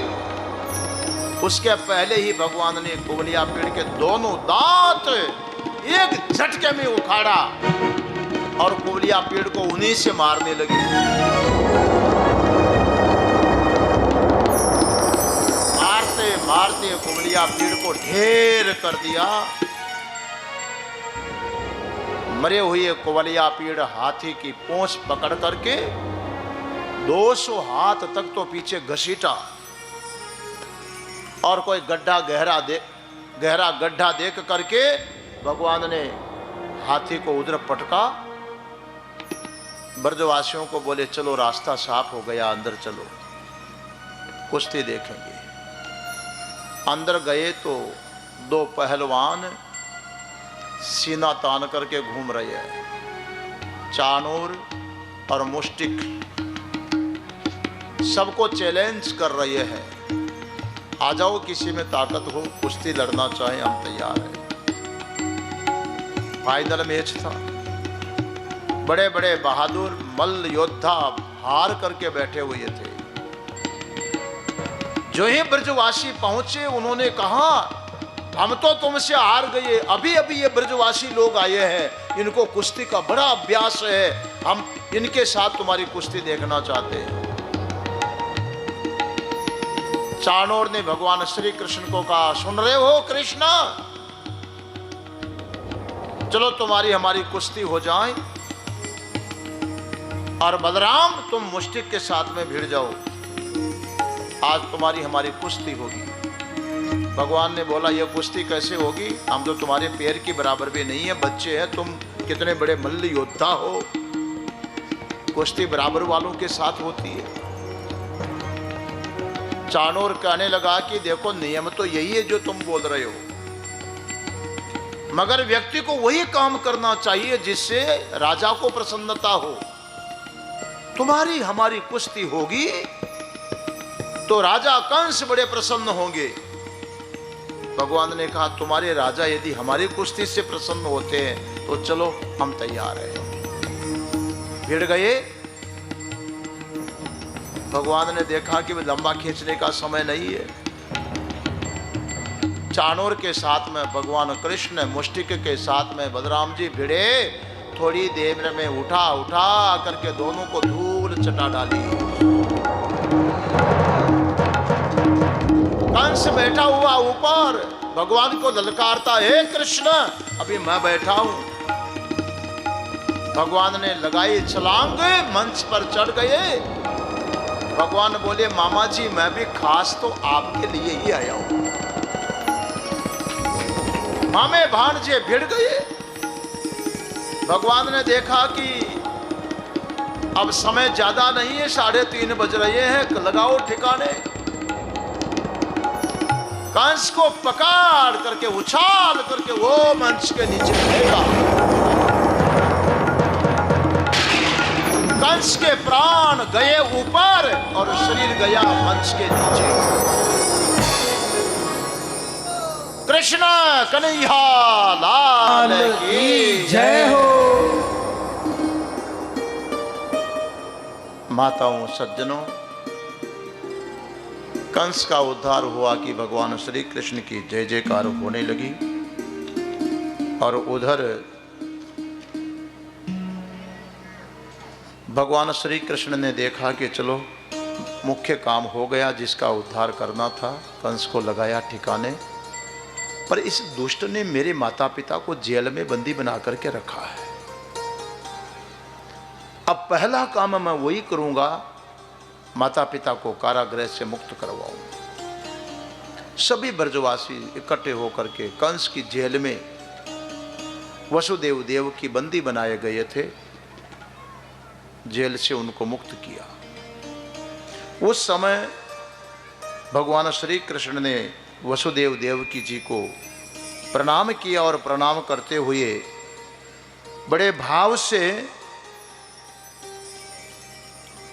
उसके पहले ही भगवान ने कुवलिया पेड़ के दोनों दांत एक झटके में उखाड़ा और कुवलिया पेड़ को उन्हीं से मारने लगे। मारते मारते कुवलिया पेड़ को ढेर कर दिया। मरे हुए कुवलिया पेड़ हाथी की पूंछ पकड़ करके 200 हाथ तक तो पीछे घसीटा, और कोई गहरा गड्ढा देख करके भगवान ने हाथी को उधर पटका। ब्रजवासियों को बोले, चलो रास्ता साफ हो गया, अंदर चलो, कुश्ती देखेंगे। अंदर गए तो दो पहलवान सीना तान करके घूम रहे हैं, चाणूर और मुष्टिक, सबको चैलेंज कर रहे हैं, आ जाओ, किसी में ताकत हो, कुश्ती लड़ना चाहे हम तैयार हैं। फाइनल मैच था। बड़े बड़े बहादुर मल्ल योद्धा हार करके बैठे हुए थे। जो ही ब्रजवासी पहुंचे, उन्होंने कहा, हम तो तुमसे हार गए, अभी अभी ये ब्रजवासी लोग आए हैं, इनको कुश्ती का बड़ा अभ्यास है, हम इनके साथ तुम्हारी कुश्ती देखना चाहते हैं। चाणूर ने भगवान श्री कृष्ण को कहा, सुन रहे हो कृष्णा, चलो तुम्हारी हमारी कुश्ती हो जाए, और बलराम तुम मुष्टिक के साथ में भिड़ जाओ, आज तुम्हारी हमारी कुश्ती होगी। भगवान ने बोला, यह कुश्ती कैसे होगी, हम तो तुम्हारे पैर की बराबर भी नहीं है, बच्चे हैं, तुम कितने बड़े मल्ल योद्धा हो, कुश्ती बराबर वालों के साथ होती है। चाणूर कहने लगा कि देखो, नियम तो यही है जो तुम बोल रहे हो, मगर व्यक्ति को वही काम करना चाहिए जिससे राजा को प्रसन्नता हो। तुम्हारी हमारी कुश्ती होगी तो राजा कंस बड़े प्रसन्न होंगे। भगवान ने कहा, तुम्हारे राजा यदि हमारी कुश्ती से प्रसन्न होते हैं तो चलो, हम तैयार हैं। भिड़ गए। भगवान ने देखा कि लंबा खींचने का समय नहीं है। चाणूर के साथ में भगवान कृष्ण, मुष्टिक के साथ में बलराम जी भिड़े। थोड़ी देर में उठा करके दोनों को धूल चटा डाली। कंस बैठा हुआ ऊपर भगवान को ललकारता, हे कृष्ण अभी मैं बैठा हूं। भगवान ने लगाई छलांग, मंच पर चढ़ गए। भगवान बोले, मामा जी मैं भी खास तो आपके लिए ही आया हूं। मामे भांजे भिड़ गए। भगवान ने देखा कि अब समय ज्यादा नहीं है, 3:30 बज रहे हैं, लगाओ ठिकाने। कंस को पकड़ करके उछाल करके वो मंच के नीचे फेंका। कंस के प्राण गए ऊपर और शरीर गया मंच के नीचे। कृष्ण कन्हैया लाल की जय हो। माताओं सज्जनों, कंस का उद्धार हुआ कि भगवान श्री कृष्ण की जय जयकार होने लगी। और उधर भगवान श्री कृष्ण ने देखा कि चलो मुख्य काम हो गया, जिसका उद्धार करना था। कंस को लगाया ठिकाने, पर इस दुष्ट ने मेरे माता पिता को जेल में बंदी बना करके रखा है। अब पहला काम मैं वही करूंगा, माता पिता को कारागृह से मुक्त करवाऊंगा। सभी ब्रजवासी इकट्ठे होकर के कंस की जेल में वसुदेव देव की बंदी बनाए गए थे, जेल से उनको मुक्त किया। उस समय भगवान श्री कृष्ण ने वसुदेव देवकी जी को प्रणाम किया और प्रणाम करते हुए बड़े भाव से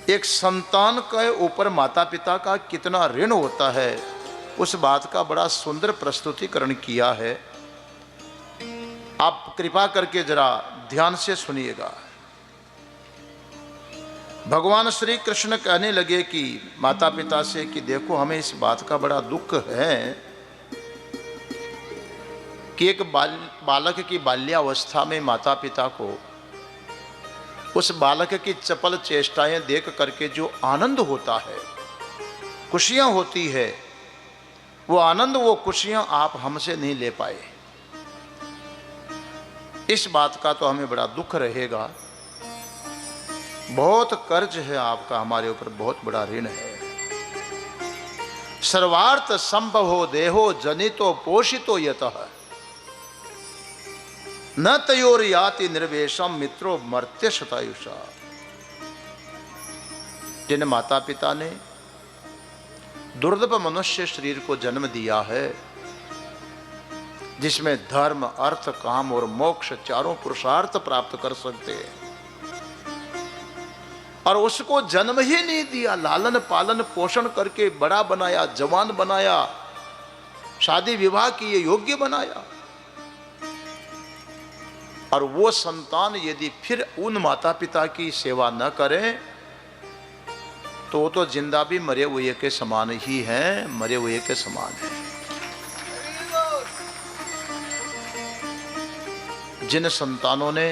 एक संतान के ऊपर माता पिता का कितना ऋण होता है उस बात का बड़ा सुंदर प्रस्तुतिकरण किया है। आप कृपा करके जरा ध्यान से सुनिएगा। भगवान श्री कृष्ण कहने लगे कि माता पिता से कि देखो हमें इस बात का बड़ा दुख है कि एक बालक की बाल्यावस्था में माता पिता को उस बालक की चपल चेष्टाएं देख करके जो आनंद होता है, खुशियां होती है, वो आनंद वो खुशियां आप हमसे नहीं ले पाए। इस बात का तो हमें बड़ा दुख रहेगा। बहुत कर्ज है आपका, हमारे ऊपर बहुत बड़ा ऋण है। सर्वार्थ संभवो देहो जनितो पोषितो यतः न तयोर याति निर्वेशम मित्रो मर्त्य शतायुषा। जिन माता पिता ने दुर्लभ मनुष्य शरीर को जन्म दिया है, जिसमें धर्म अर्थ काम और मोक्ष चारों पुरुषार्थ प्राप्त कर सकते हैं, और उसको जन्म ही नहीं दिया, लालन पालन पोषण करके बड़ा बनाया, जवान बनाया, शादी विवाह किए योग्य बनाया, और वो संतान यदि फिर उन माता पिता की सेवा न करें तो वो तो जिंदा भी मरे हुए के समान ही हैं, मरे हुए के समान हैं। जिन संतानों ने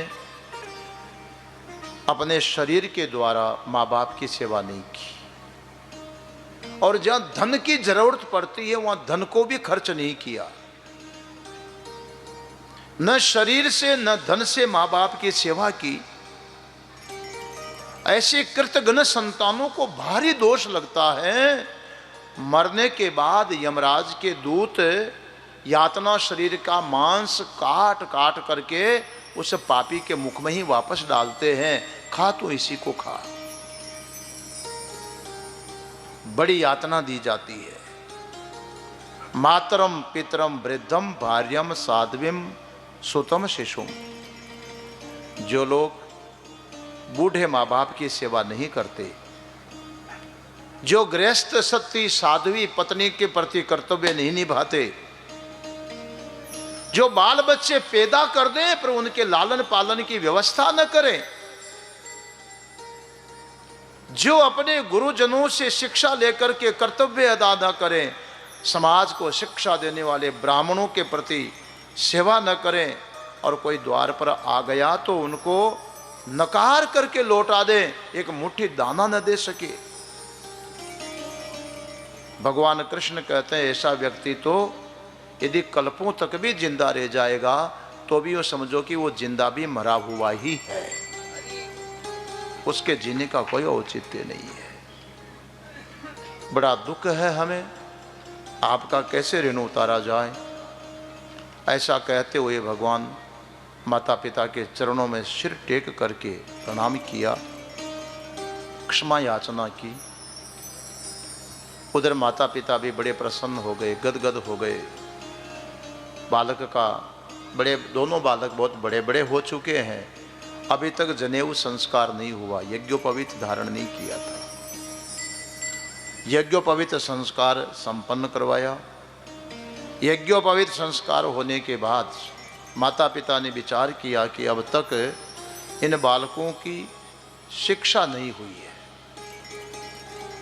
अपने शरीर के द्वारा माँ बाप की सेवा नहीं की, और जहां धन की जरूरत पड़ती है वहां धन को भी खर्च नहीं किया, न शरीर से न धन से माँ बाप की सेवा की, ऐसे कृतघ्न संतानों को भारी दोष लगता है। मरने के बाद यमराज के दूत यातना शरीर का मांस काट काट करके उस पापी के मुख में ही वापस डालते हैं, खा तो इसी को खा। बड़ी यातना दी जाती है। मातरम पितरम वृद्धम भार्यम साध्वीम सुतम शिशुम। जो लोग बूढ़े माँ बाप की सेवा नहीं करते, जो गृहस्थ सती साध्वी पत्नी के प्रति कर्तव्य नहीं निभाते, जो बाल बच्चे पैदा कर दें पर उनके लालन पालन की व्यवस्था न करें, जो अपने गुरुजनों से शिक्षा लेकर के कर्तव्य अदा न करें, समाज को शिक्षा देने वाले ब्राह्मणों के प्रति सेवा न करें, और कोई द्वार पर आ गया तो उनको नकार करके लौटा दें, एक मुट्ठी दाना न दे सके, भगवान कृष्ण कहते हैं ऐसा व्यक्ति तो यदि कल्पों तक भी जिंदा रह जाएगा तो भी वो समझो कि वो जिंदा भी मरा हुआ ही है, उसके जीने का कोई औचित्य नहीं है। बड़ा दुख है हमें, आपका कैसे ऋण उतारा जाए। ऐसा कहते हुए भगवान माता पिता के चरणों में सिर टेक करके प्रणाम किया, क्षमा याचना की। उधर माता पिता भी बड़े प्रसन्न हो गए, गदगद हो गए। बालक का दोनों बालक बहुत बड़े बड़े हो चुके हैं, अभी तक जनेऊ संस्कार नहीं हुआ, यज्ञोपवीत धारण नहीं किया था। यज्ञोपवीत संस्कार संपन्न करवाया। यज्ञोपवीत संस्कार होने के बाद माता पिता ने विचार किया कि अब तक इन बालकों की शिक्षा नहीं हुई है,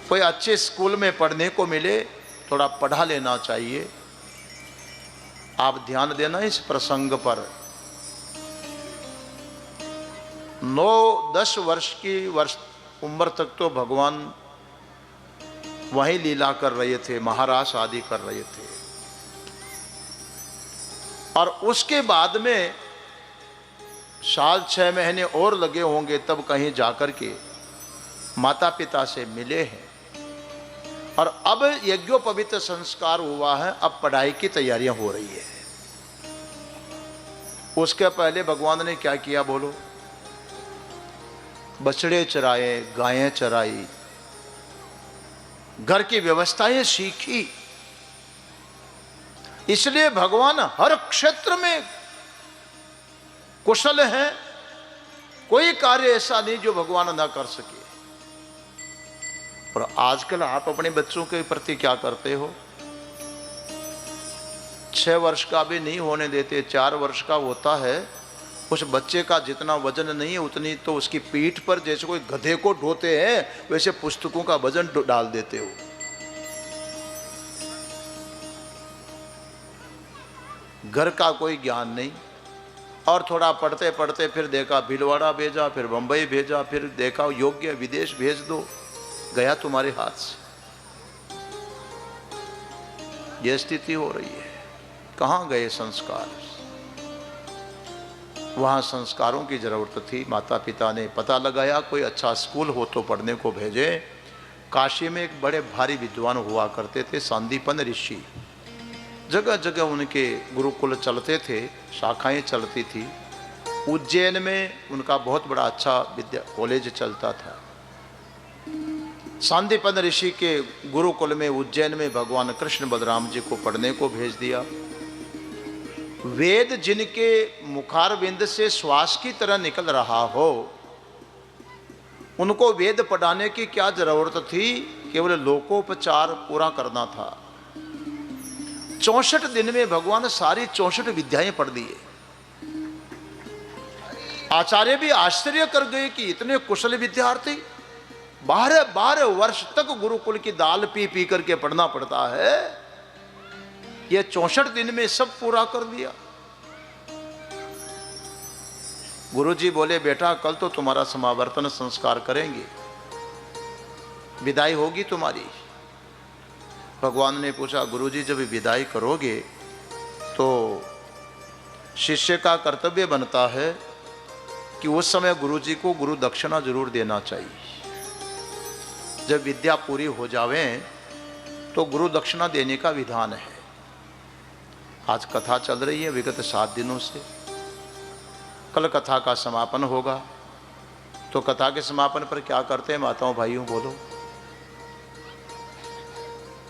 कोई अच्छे स्कूल में पढ़ने को मिले, थोड़ा पढ़ा लेना चाहिए। आप ध्यान देना इस प्रसंग पर। 9-10 वर्ष की उम्र तक तो भगवान वहीं लीला कर रहे थे, महारास आदि कर रहे थे, और उसके बाद में 6 महीने और लगे होंगे तब कहीं जाकर के माता पिता से मिले हैं। और अब यज्ञोपवीत संस्कार हुआ है, अब पढ़ाई की तैयारियां हो रही है। उसके पहले भगवान ने क्या किया बोलो? बछड़े चराए, गायें चराई, घर की व्यवस्थाएं सीखी। इसलिए भगवान हर क्षेत्र में कुशल हैं, कोई कार्य ऐसा नहीं जो भगवान ना कर सके। और आजकल आप अपने बच्चों के प्रति क्या करते हो? 6 वर्ष का भी नहीं होने देते, 4 वर्ष का होता है, उस बच्चे का जितना वजन नहीं है उतनी तो उसकी पीठ पर जैसे कोई गधे को ढोते हैं वैसे पुस्तकों का वजन डाल देते हो। घर का कोई ज्ञान नहीं, और थोड़ा पढ़ते पढ़ते फिर देखा भीलवाड़ा भेजा, फिर बंबई भेजा, फिर देखा योग्य विदेश भेज दो, गया तुम्हारे हाथ से। यह स्थिति हो रही है। कहाँ गए संस्कार? वहाँ संस्कारों की जरूरत थी। माता पिता ने पता लगाया कोई अच्छा स्कूल हो तो पढ़ने को भेजे। काशी में एक बड़े भारी विद्वान हुआ करते थे, सांदीपन ऋषि। जगह जगह उनके गुरुकुल चलते थे, शाखाएं चलती थी। उज्जैन में उनका बहुत बड़ा अच्छा कॉलेज चलता था। सांदीपन ऋषि के गुरुकुल में उज्जैन में भगवान कृष्ण बलराम जी को पढ़ने को भेज दिया। वेद जिनके मुखारविंद से श्वास की तरह निकल रहा हो, उनको वेद पढ़ाने की क्या जरूरत थी? केवल लोकोपचार पूरा करना था। 64 दिन में भगवान सारी 64 विद्याएं पढ़ दिए। आचार्य भी आश्चर्य कर गए कि इतने कुशल विद्यार्थी 12 वर्ष तक गुरुकुल की दाल पी पी करके पढ़ना पड़ता है, ये 64 दिन में सब पूरा कर दिया। गुरुजी बोले बेटा कल तो तुम्हारा समावर्तन संस्कार करेंगे, विदाई होगी तुम्हारी। भगवान ने पूछा गुरुजी जब विदाई करोगे तो शिष्य का कर्तव्य बनता है कि उस समय गुरुजी को गुरु दक्षिणा जरूर देना चाहिए। जब विद्या पूरी हो जावे तो गुरु दक्षिणा देने का विधान है। आज कथा चल रही है विगत 7 दिनों से, कल कथा का समापन होगा। तो कथा के समापन पर क्या करते हैं माताओं भाइयों बोलो?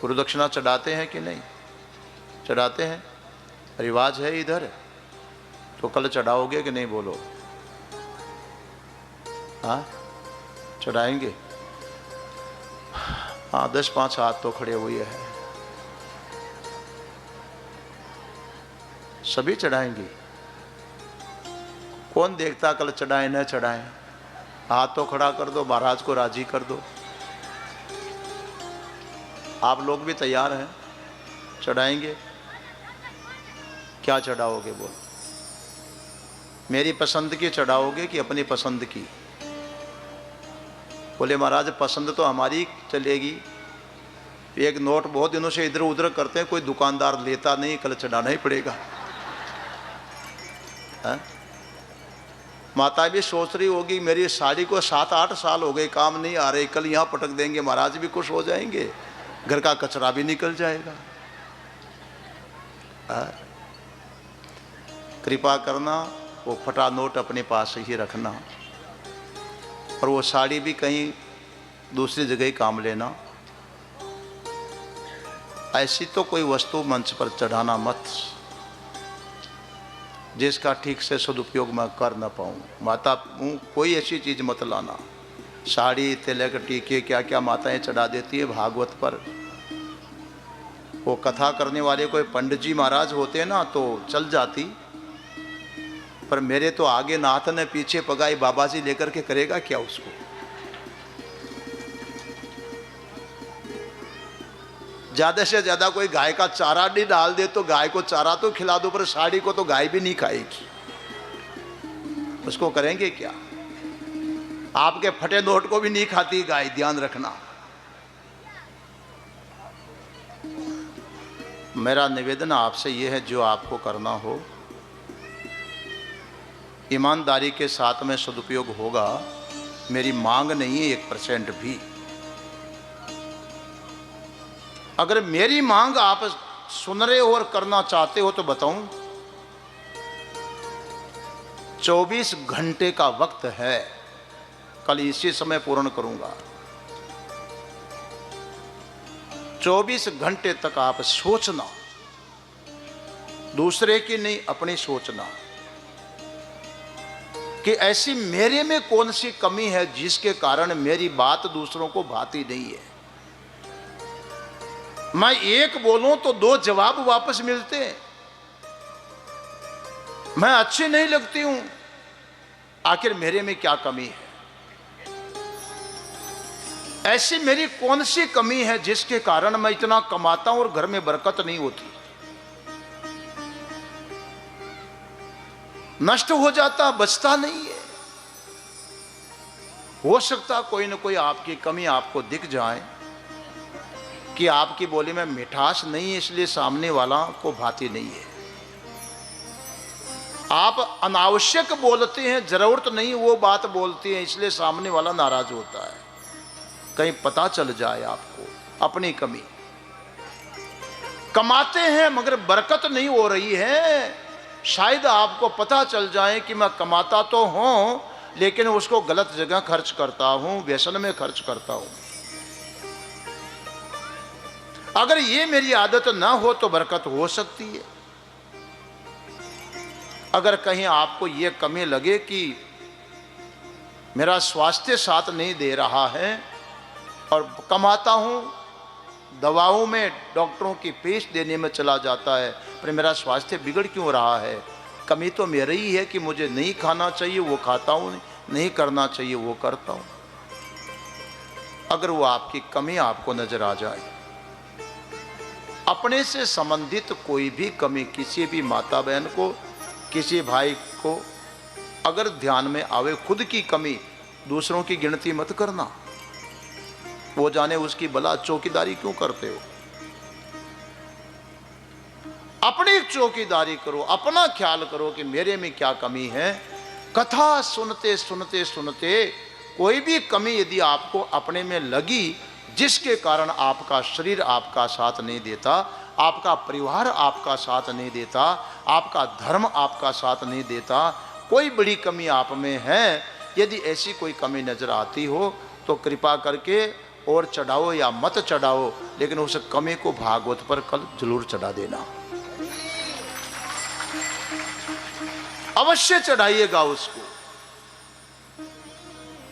गुरु दक्षिणा चढ़ाते हैं कि नहीं? चढ़ाते हैं, रिवाज है इधर। तो कल चढ़ाओगे कि नहीं बोलो? हाँ चढ़ाएंगे? हाँ 10-5 हाथ तो खड़े हुए हैं। सभी चढ़ाएंगे? कौन देखता कल चढ़ाए न चढ़ाए? हाथ तो खड़ा कर दो, महाराज को राजी कर दो। आप लोग भी तैयार हैं? चढ़ाएंगे? क्या चढ़ाओगे बोल? मेरी पसंद की चढ़ाओगे कि अपनी पसंद की? बोले महाराज पसंद तो हमारी चलेगी, एक नोट बहुत दिनों से इधर उधर करते हैं, कोई दुकानदार लेता नहीं, कल चढ़ाना ही पड़ेगा। है? माता भी सोच रही होगी मेरी साड़ी को 7-8 साल हो गए काम नहीं आ रहे, कल यहाँ पटक देंगे, महाराज भी खुश हो जाएंगे, घर का कचरा भी निकल जाएगा। कृपा करना, वो फटा नोट अपने पास ही रखना, और वो साड़ी भी कहीं दूसरी जगह ही काम लेना। ऐसी तो कोई वस्तु मंच पर चढ़ाना मत जिसका ठीक से सदुपयोग मैं कर ना पाऊँ। माता कोई ऐसी चीज़ मत लाना। साड़ी, तिलक, टीके, क्या क्या माताएं चढ़ा देती है भागवत पर। वो कथा करने वाले कोई पंडित जी महाराज होते हैं ना तो चल जाती, पर मेरे तो आगे नाथ ने पीछे पगाई बाबा जी लेकर के करेगा क्या उसको। ज्यादा से ज्यादा कोई गाय का चारा नहीं डाल दे तो गाय को चारा तो खिला दो, पर साड़ी को तो गाय भी नहीं खाएगी, उसको करेंगे क्या। आपके फटे नोट को भी नहीं खाती गाय, ध्यान रखना। मेरा निवेदन आपसे यह है, जो आपको करना हो ईमानदारी के साथ में सदुपयोग होगा। मेरी मांग नहीं है 1% भी। अगर मेरी मांग आप सुन रहे हो और करना चाहते हो तो बताऊं, 24 घंटे का वक्त है, कल इसी समय पूर्ण करूंगा। 24 घंटे तक आप सोचना, दूसरे की नहीं अपनी सोचना कि ऐसी मेरे में कौन सी कमी है जिसके कारण मेरी बात दूसरों को भाती नहीं है। मैं एक बोलूं तो 2 जवाब वापस मिलते हैं। मैं अच्छी नहीं लगती हूं, आखिर मेरे में क्या कमी है। ऐसी मेरी कौन सी कमी है जिसके कारण मैं इतना कमाता हूं और घर में बरकत नहीं होती, नष्ट हो जाता, बचता नहीं है। हो सकता कोई ना कोई आपकी कमी आपको दिख जाए कि आपकी बोली में मिठास नहीं है, इसलिए सामने वाला को भाती नहीं है। आप अनावश्यक बोलते हैं, जरूरत नहीं वो बात बोलते हैं, इसलिए सामने वाला नाराज होता है। कहीं पता चल जाए आपको अपनी कमी। कमाते हैं मगर बरकत नहीं हो रही है, शायद आपको पता चल जाए कि मैं कमाता तो हूं लेकिन उसको गलत जगह खर्च करता हूं, व्यसन में खर्च करता हूं। अगर ये मेरी आदत ना हो तो बरकत हो सकती है। अगर कहीं आपको ये कमी लगे कि मेरा स्वास्थ्य साथ नहीं दे रहा है और कमाता हूं, दवाओं में डॉक्टरों की फीस देने में चला जाता है, पर मेरा स्वास्थ्य बिगड़ क्यों रहा है, कमी तो मेरी ही है कि मुझे नहीं खाना चाहिए वो खाता हूं, नहीं करना चाहिए वो करता हूं। अगर वो आपकी कमी आपको नजर आ जाए, अपने से संबंधित कोई भी कमी किसी भी माता बहन को, किसी भाई को अगर ध्यान में आवे, खुद की कमी, दूसरों की गिनती मत करना। वो जाने उसकी भला चौकीदारी क्यों करते हो। अपनी चौकीदारी करो, अपना ख्याल करो कि मेरे में क्या कमी है। कथा सुनते सुनते सुनते कोई भी कमी यदि आपको अपने में लगी जिसके कारण आपका शरीर आपका साथ नहीं देता, आपका परिवार आपका साथ नहीं देता, आपका धर्म आपका साथ नहीं देता, कोई बड़ी कमी आप में है, यदि ऐसी कोई कमी नजर आती हो तो कृपा करके और चढ़ाओ या मत चढ़ाओ, लेकिन उस कमी को भागवत पर कल जरूर चढ़ा देना, अवश्य चढ़ाइएगा उसको।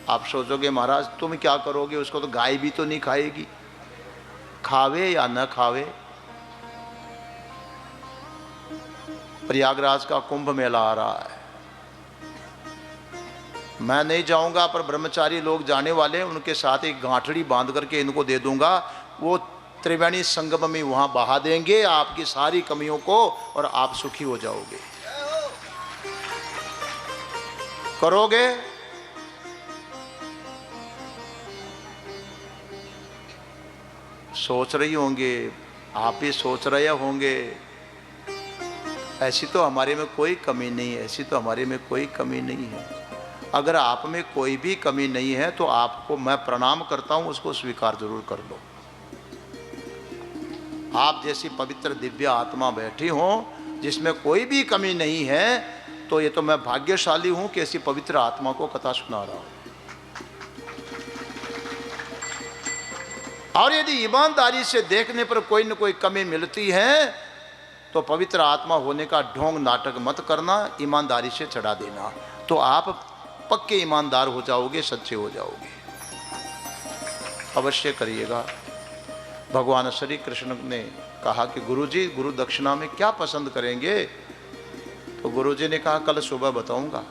आप सोचोगे महाराज तुम क्या करोगे, उसको तो गाय भी तो नहीं खाएगी, खावे या न खावे। प्रयागराज का कुंभ मेला आ रहा है, मैं नहीं जाऊंगा पर ब्रह्मचारी लोग जाने वाले हैं, उनके साथ एक गांठड़ी बांध करके इनको दे दूंगा, वो त्रिवेणी संगम में वहां बहा देंगे आपकी सारी कमियों को और आप सुखी हो जाओगे। करोगे? सोच रही होंगे, आप भी सोच रहे होंगे, ऐसी तो हमारे में कोई कमी नहीं है, ऐसी तो हमारे में कोई कमी नहीं है। अगर आप में कोई भी कमी नहीं है तो आपको मैं प्रणाम करता हूं, उसको स्वीकार जरूर कर लो। आप जैसी पवित्र दिव्य आत्मा बैठी हो जिसमें कोई भी कमी नहीं है, तो ये तो मैं भाग्यशाली हूं कि ऐसी पवित्र आत्मा को कथा सुना रहा हूं। और यदि ईमानदारी से देखने पर कोई न कोई कमी मिलती है तो पवित्र आत्मा होने का ढोंग नाटक मत करना, ईमानदारी से चढ़ा देना, तो आप पक्के ईमानदार हो जाओगे, सच्चे हो जाओगे। अवश्य करिएगा। भगवान श्री कृष्ण ने कहा कि गुरुजी, गुरु दक्षिणा में क्या पसंद करेंगे? तो गुरुजी ने कहा कल सुबह बताऊंगा,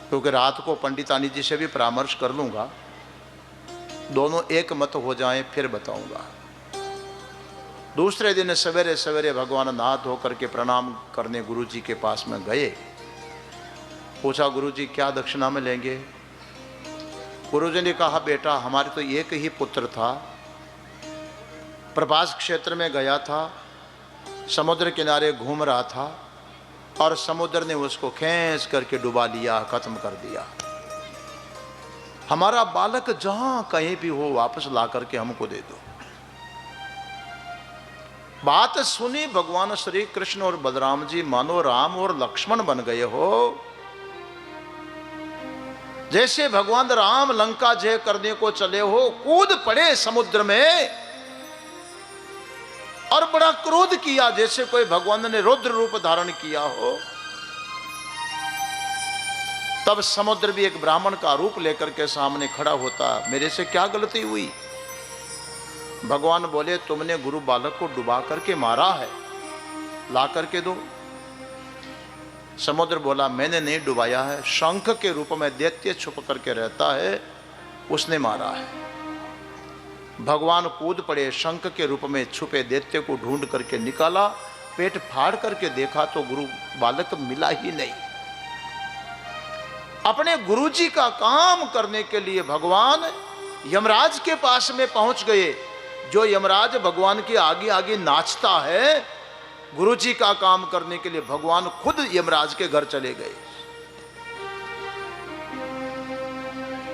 क्योंकि रात को पंडितानी जी से भी परामर्श कर लूंगा, दोनों एक मत हो जाएं फिर बताऊंगा। दूसरे दिन सवेरे सवेरे भगवान नहा धो करके प्रणाम करने गुरुजी के पास में गए। पूछा गुरुजी क्या दक्षिणा में लेंगे? गुरुजी ने कहा बेटा, हमारे तो एक ही पुत्र था, प्रभास क्षेत्र में गया था, समुद्र किनारे घूम रहा था और समुद्र ने उसको खींच करके डुबा लिया, खत्म कर दिया। हमारा बालक जहां कहीं भी हो वापस ला करके हमको दे दो। बात सुनी भगवान श्री कृष्ण और बलराम जी मानो राम और लक्ष्मण बन गए हो। जैसे भगवान राम लंका जय करने को चले हो, कूद पड़े समुद्र में और बड़ा क्रोध किया, जैसे कोई भगवान ने रुद्र रूप धारण किया हो। तब समुद्र भी एक ब्राह्मण का रूप लेकर के सामने खड़ा होता, मेरे से क्या गलती हुई? भगवान बोले तुमने गुरु बालक को डुबा करके मारा है, ला करके दो। समुद्र बोला मैंने नहीं डुबाया है, शंख के रूप में दैत्य छुप करके रहता है, उसने मारा है। भगवान कूद पड़े, शंख के रूप में छुपे दैत्य को ढूंढ करके निकाला, पेट फाड़ करके देखा तो गुरु बालक मिला ही नहीं। अपने गुरुजी का काम करने के लिए भगवान यमराज के पास में पहुंच गए। जो यमराज भगवान के आगे आगे नाचता है, गुरुजी का काम करने के लिए भगवान खुद यमराज के घर चले गए।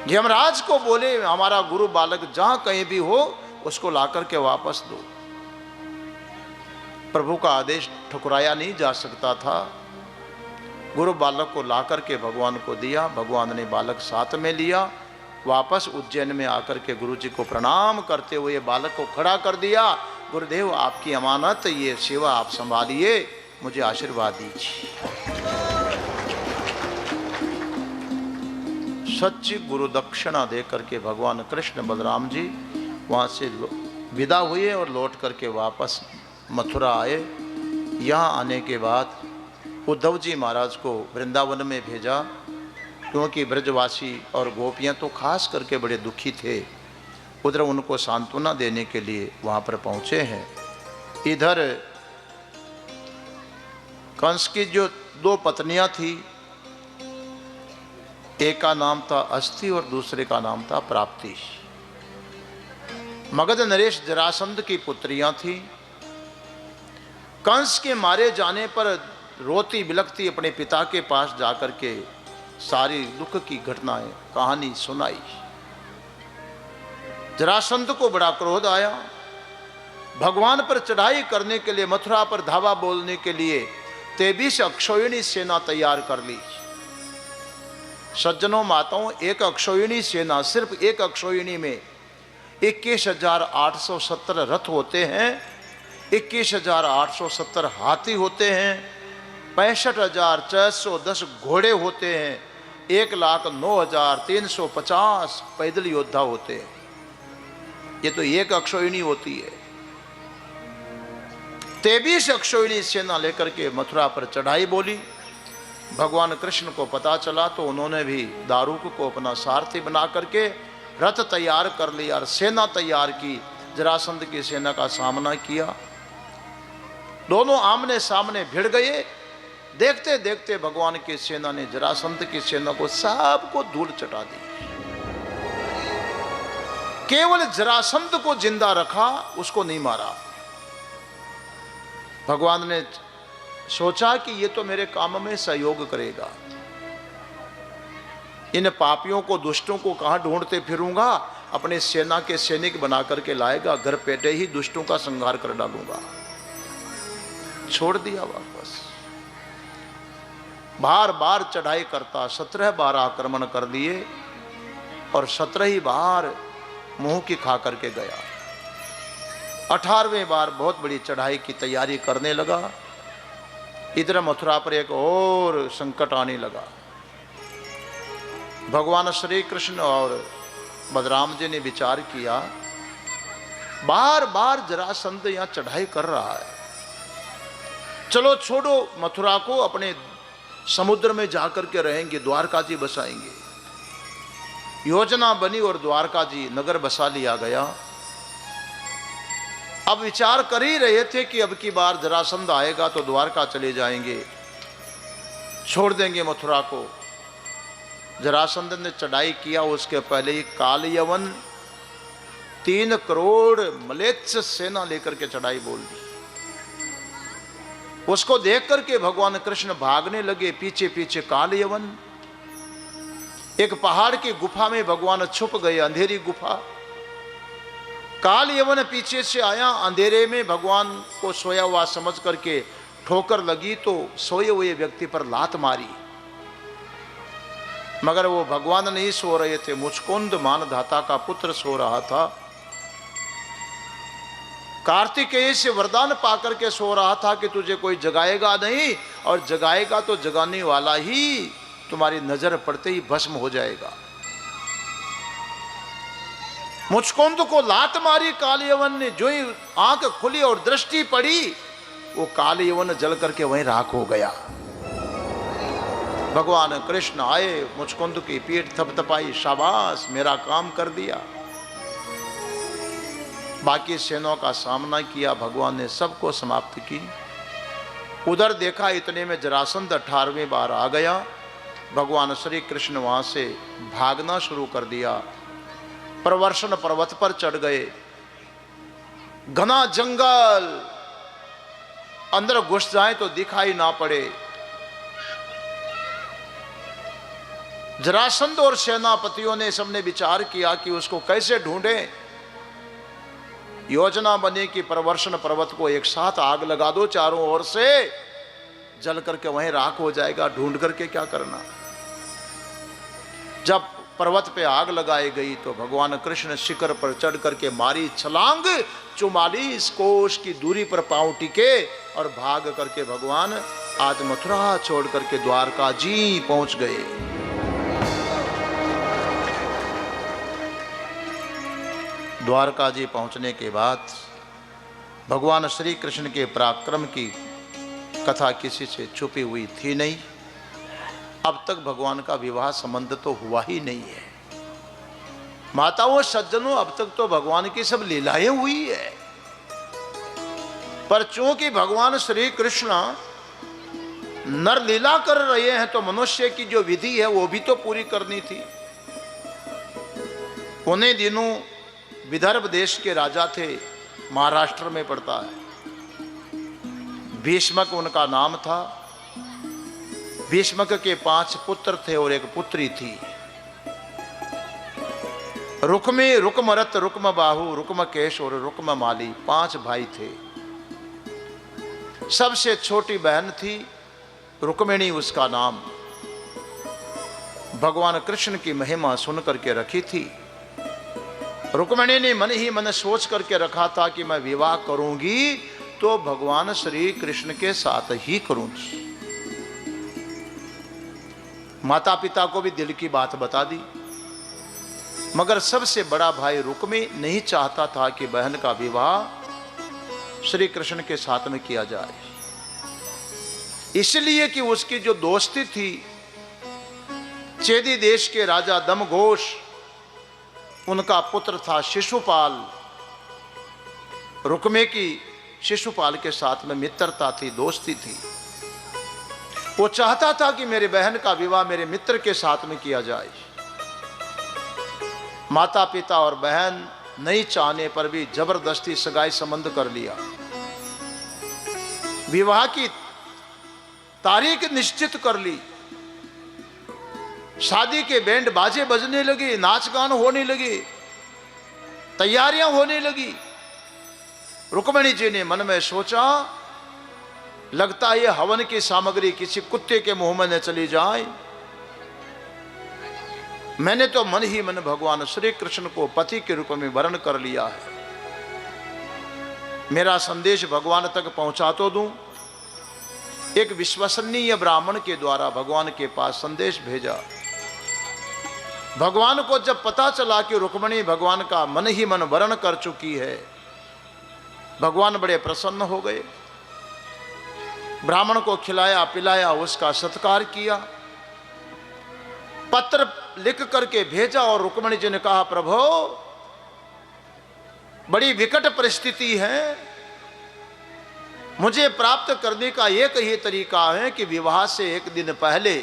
यमराज को बोले हमारा गुरु बालक जहां कहीं भी हो उसको लाकर के वापस दो। प्रभु का आदेश ठुकराया नहीं जा सकता था। गुरु बालक को लाकर के भगवान को दिया, भगवान ने बालक साथ में लिया, वापस उज्जैन में आकर के गुरुजी को प्रणाम करते हुए बालक को खड़ा कर दिया। गुरुदेव आपकी अमानत, ये सेवा आप संभालिए, मुझे आशीर्वाद दीजिए। सच्ची गुरु दक्षिणा दे करके भगवान कृष्ण बलराम जी वहाँ से विदा हुए और लौट करके वापस मथुरा आए। यहाँ आने के बाद उद्धव जी महाराज को वृंदावन में भेजा, क्योंकि ब्रजवासी और गोपियाँ तो खास करके बड़े दुखी थे। उधर उनको सांत्वना देने के लिए वहाँ पर पहुँचे हैं। इधर कंस की जो दो पत्नियाँ थी, एक का नाम था अस्थि और दूसरे का नाम था प्राप्ति। मगध नरेश जरासंध की पुत्रियां थी। कंस के मारे जाने पर रोती बिलखती अपने पिता के पास जाकर के सारी दुख की घटनाएं कहानी सुनाई। जरासंध को बड़ा क्रोध आया। भगवान पर चढ़ाई करने के लिए, मथुरा पर धावा बोलने के लिए 23 अक्षौहिणी सेना तैयार कर ली। सज्जनों माताओं, एक अक्षौहिणी सेना, सिर्फ एक अक्षौहिणी में 21,870 रथ होते हैं, 21,870 हाथी होते हैं, 65,410 घोड़े होते हैं, 1,09,350 पैदल योद्धा होते हैं। ये तो एक अक्षौहिणी होती है। 23 अक्षौहिणी सेना लेकर के मथुरा पर चढ़ाई बोली। भगवान कृष्ण को पता चला तो उन्होंने भी दारूक को अपना सारथी बना करके रथ तैयार कर लिया और सेना तैयार की। जरासंध की सेना का सामना किया। दोनों आमने सामने भिड़ गए। देखते देखते भगवान की सेना ने जरासंध की सेना को सबको धूल चटा दी। केवल जरासंध को जिंदा रखा, उसको नहीं मारा। भगवान ने सोचा कि ये तो मेरे काम में सहयोग करेगा, इन पापियों को, दुष्टों को कहां ढूंढते फिरूंगा, अपने सेना के सैनिक बना करके लाएगा, घर पेटे ही दुष्टों का संहार कर डालूंगा। छोड़ दिया वापस। बार बार चढ़ाई करता, 17 बार आक्रमण कर दिए और 17 ही बार मुंह की खा करके गया। 18वें बार बहुत बड़ी चढ़ाई की तैयारी करने लगा। इधर मथुरा पर एक और संकट आने लगा। भगवान श्री कृष्ण और बलराम जी ने विचार किया, बार बार जरासंध यहां चढ़ाई कर रहा है, चलो छोड़ो, मथुरा को अपने समुद्र में जाकर के रहेंगे, द्वारका जी बसाएंगे। योजना बनी और द्वारका जी नगर बसा लिया गया। अब विचार कर ही रहे थे कि अब की बार जरासंध आएगा तो द्वारका चले जाएंगे, छोड़ देंगे मथुरा को। जरासंध ने चढ़ाई किया, उसके पहले ही काल यवन 3 करोड़ मलेच्छ सेना लेकर के चढ़ाई बोल दी। उसको देख करके भगवान कृष्ण भागने लगे, पीछे पीछे काल यवन। एक पहाड़ की गुफा में भगवान छुप गए, अंधेरी गुफा। काल यवन पीछे से आया, अंधेरे में भगवान को सोया हुआ समझ करके ठोकर लगी तो सोए हुए व्यक्ति पर लात मारी, मगर वो भगवान नहीं सो रहे थे, मुचकुंद मानधाता का पुत्र सो रहा था। कार्तिकेय से वरदान पाकर के सो रहा था कि तुझे कोई जगाएगा नहीं, और जगाएगा तो जगाने वाला ही तुम्हारी नजर पड़ते ही भस्म हो जाएगा। मुचकुंद को लात मारी काल यवन ने, जो ही आंख खुली और दृष्टि पड़ी, वो काल यवन जल करके वहीं राख हो गया। भगवान कृष्ण आए, मुचकुंद की पीठ थपथपाई, शाबाश मेरा काम कर दिया। बाकी सेनाओं का सामना किया, भगवान ने सबको समाप्त की। उधर देखा, इतने में जरासंध 18वें बार आ गया। भगवान श्री कृष्ण वहां से भागना शुरू कर दिया। प्रवर्षण पर्वत पर चढ़ गए, घना जंगल, अंदर घुस जाए तो दिखाई ना पड़े। जरासंध और सेनापतियों ने सबने विचार किया कि उसको कैसे ढूंढें। योजना बनी कि प्रवर्षण पर्वत को एक साथ आग लगा दो चारों ओर से, जल करके वहीं राख हो जाएगा, ढूंढ करके क्या करना। जब पर्वत पे आग लगाई गई तो भगवान कृष्ण शिखर पर चढ़ करके मारी छलांग, 44 कोस की दूरी पर पांव टिके और भाग करके भगवान आज मथुरा छोड़ करके द्वारका जी पहुंच गए। द्वारका जी पहुंचने के बाद भगवान श्री कृष्ण के पराक्रम की कथा किसी से छुपी हुई थी नहीं। अब तक भगवान का विवाह संबंध तो हुआ ही नहीं है। माताओं सज्जनों, अब तक तो भगवान की सब लीलाएं हुई है, पर चूंकि भगवान श्री कृष्ण नर लीला कर रहे हैं तो मनुष्य की जो विधि है वो भी तो पूरी करनी थी। उन्हीं दिनों विदर्भ देश के राजा थे, महाराष्ट्र में पड़ता है। भीष्मक उनका नाम था। भीष्मक के 5 पुत्र थे और एक पुत्री थी। रुक्मी, रुक्मरत, रुक्म बाहु, रुक्म केश और रुक्म माली 5 भाई थे। सबसे छोटी बहन थी रुक्मिणी, उसका नाम। भगवान कृष्ण की महिमा सुन करके रखी थी। रुक्मिणी ने मन ही मन सोच करके रखा था कि मैं विवाह करूंगी तो भगवान श्री कृष्ण के साथ ही करूंगी। माता पिता को भी दिल की बात बता दी, मगर सबसे बड़ा भाई रुक्मी नहीं चाहता था कि बहन का विवाह श्री कृष्ण के साथ में किया जाए, इसलिए कि उसकी जो दोस्ती थी चेदी देश के राजा दमघोष, उनका पुत्र था शिशुपाल। रुक्मे की शिशुपाल के साथ में मित्रता थी, दोस्ती थी। वो चाहता था कि मेरे बहन का विवाह मेरे मित्र के साथ में किया जाए। माता पिता और बहन नहीं चाहने पर भी जबरदस्ती सगाई संबंध कर लिया। विवाह की तारीख निश्चित कर ली, शादी के बैंड बाजे बजने लगे, नाच गान होने लगे, तैयारियां होने लगी। रुक्मिणी जी ने मन में सोचा, लगता है ये हवन की सामग्री किसी कुत्ते के मुंह में न चली जाए। मैंने तो मन ही मन भगवान श्री कृष्ण को पति के रूप में वर्ण कर लिया है, मेरा संदेश भगवान तक पहुंचा तो दूं। एक विश्वसनीय ब्राह्मण के द्वारा भगवान के पास संदेश भेजा। भगवान को जब पता चला कि रुक्मिणी भगवान का मन ही मन वर्ण कर चुकी है, भगवान बड़े प्रसन्न हो गए। ब्राह्मण को खिलाया पिलाया, उसका सत्कार किया, पत्र लिख करके भेजा। और रुक्मिणी जी ने कहा, प्रभु बड़ी विकट परिस्थिति है, मुझे प्राप्त करने का एक ही तरीका है कि विवाह से एक दिन पहले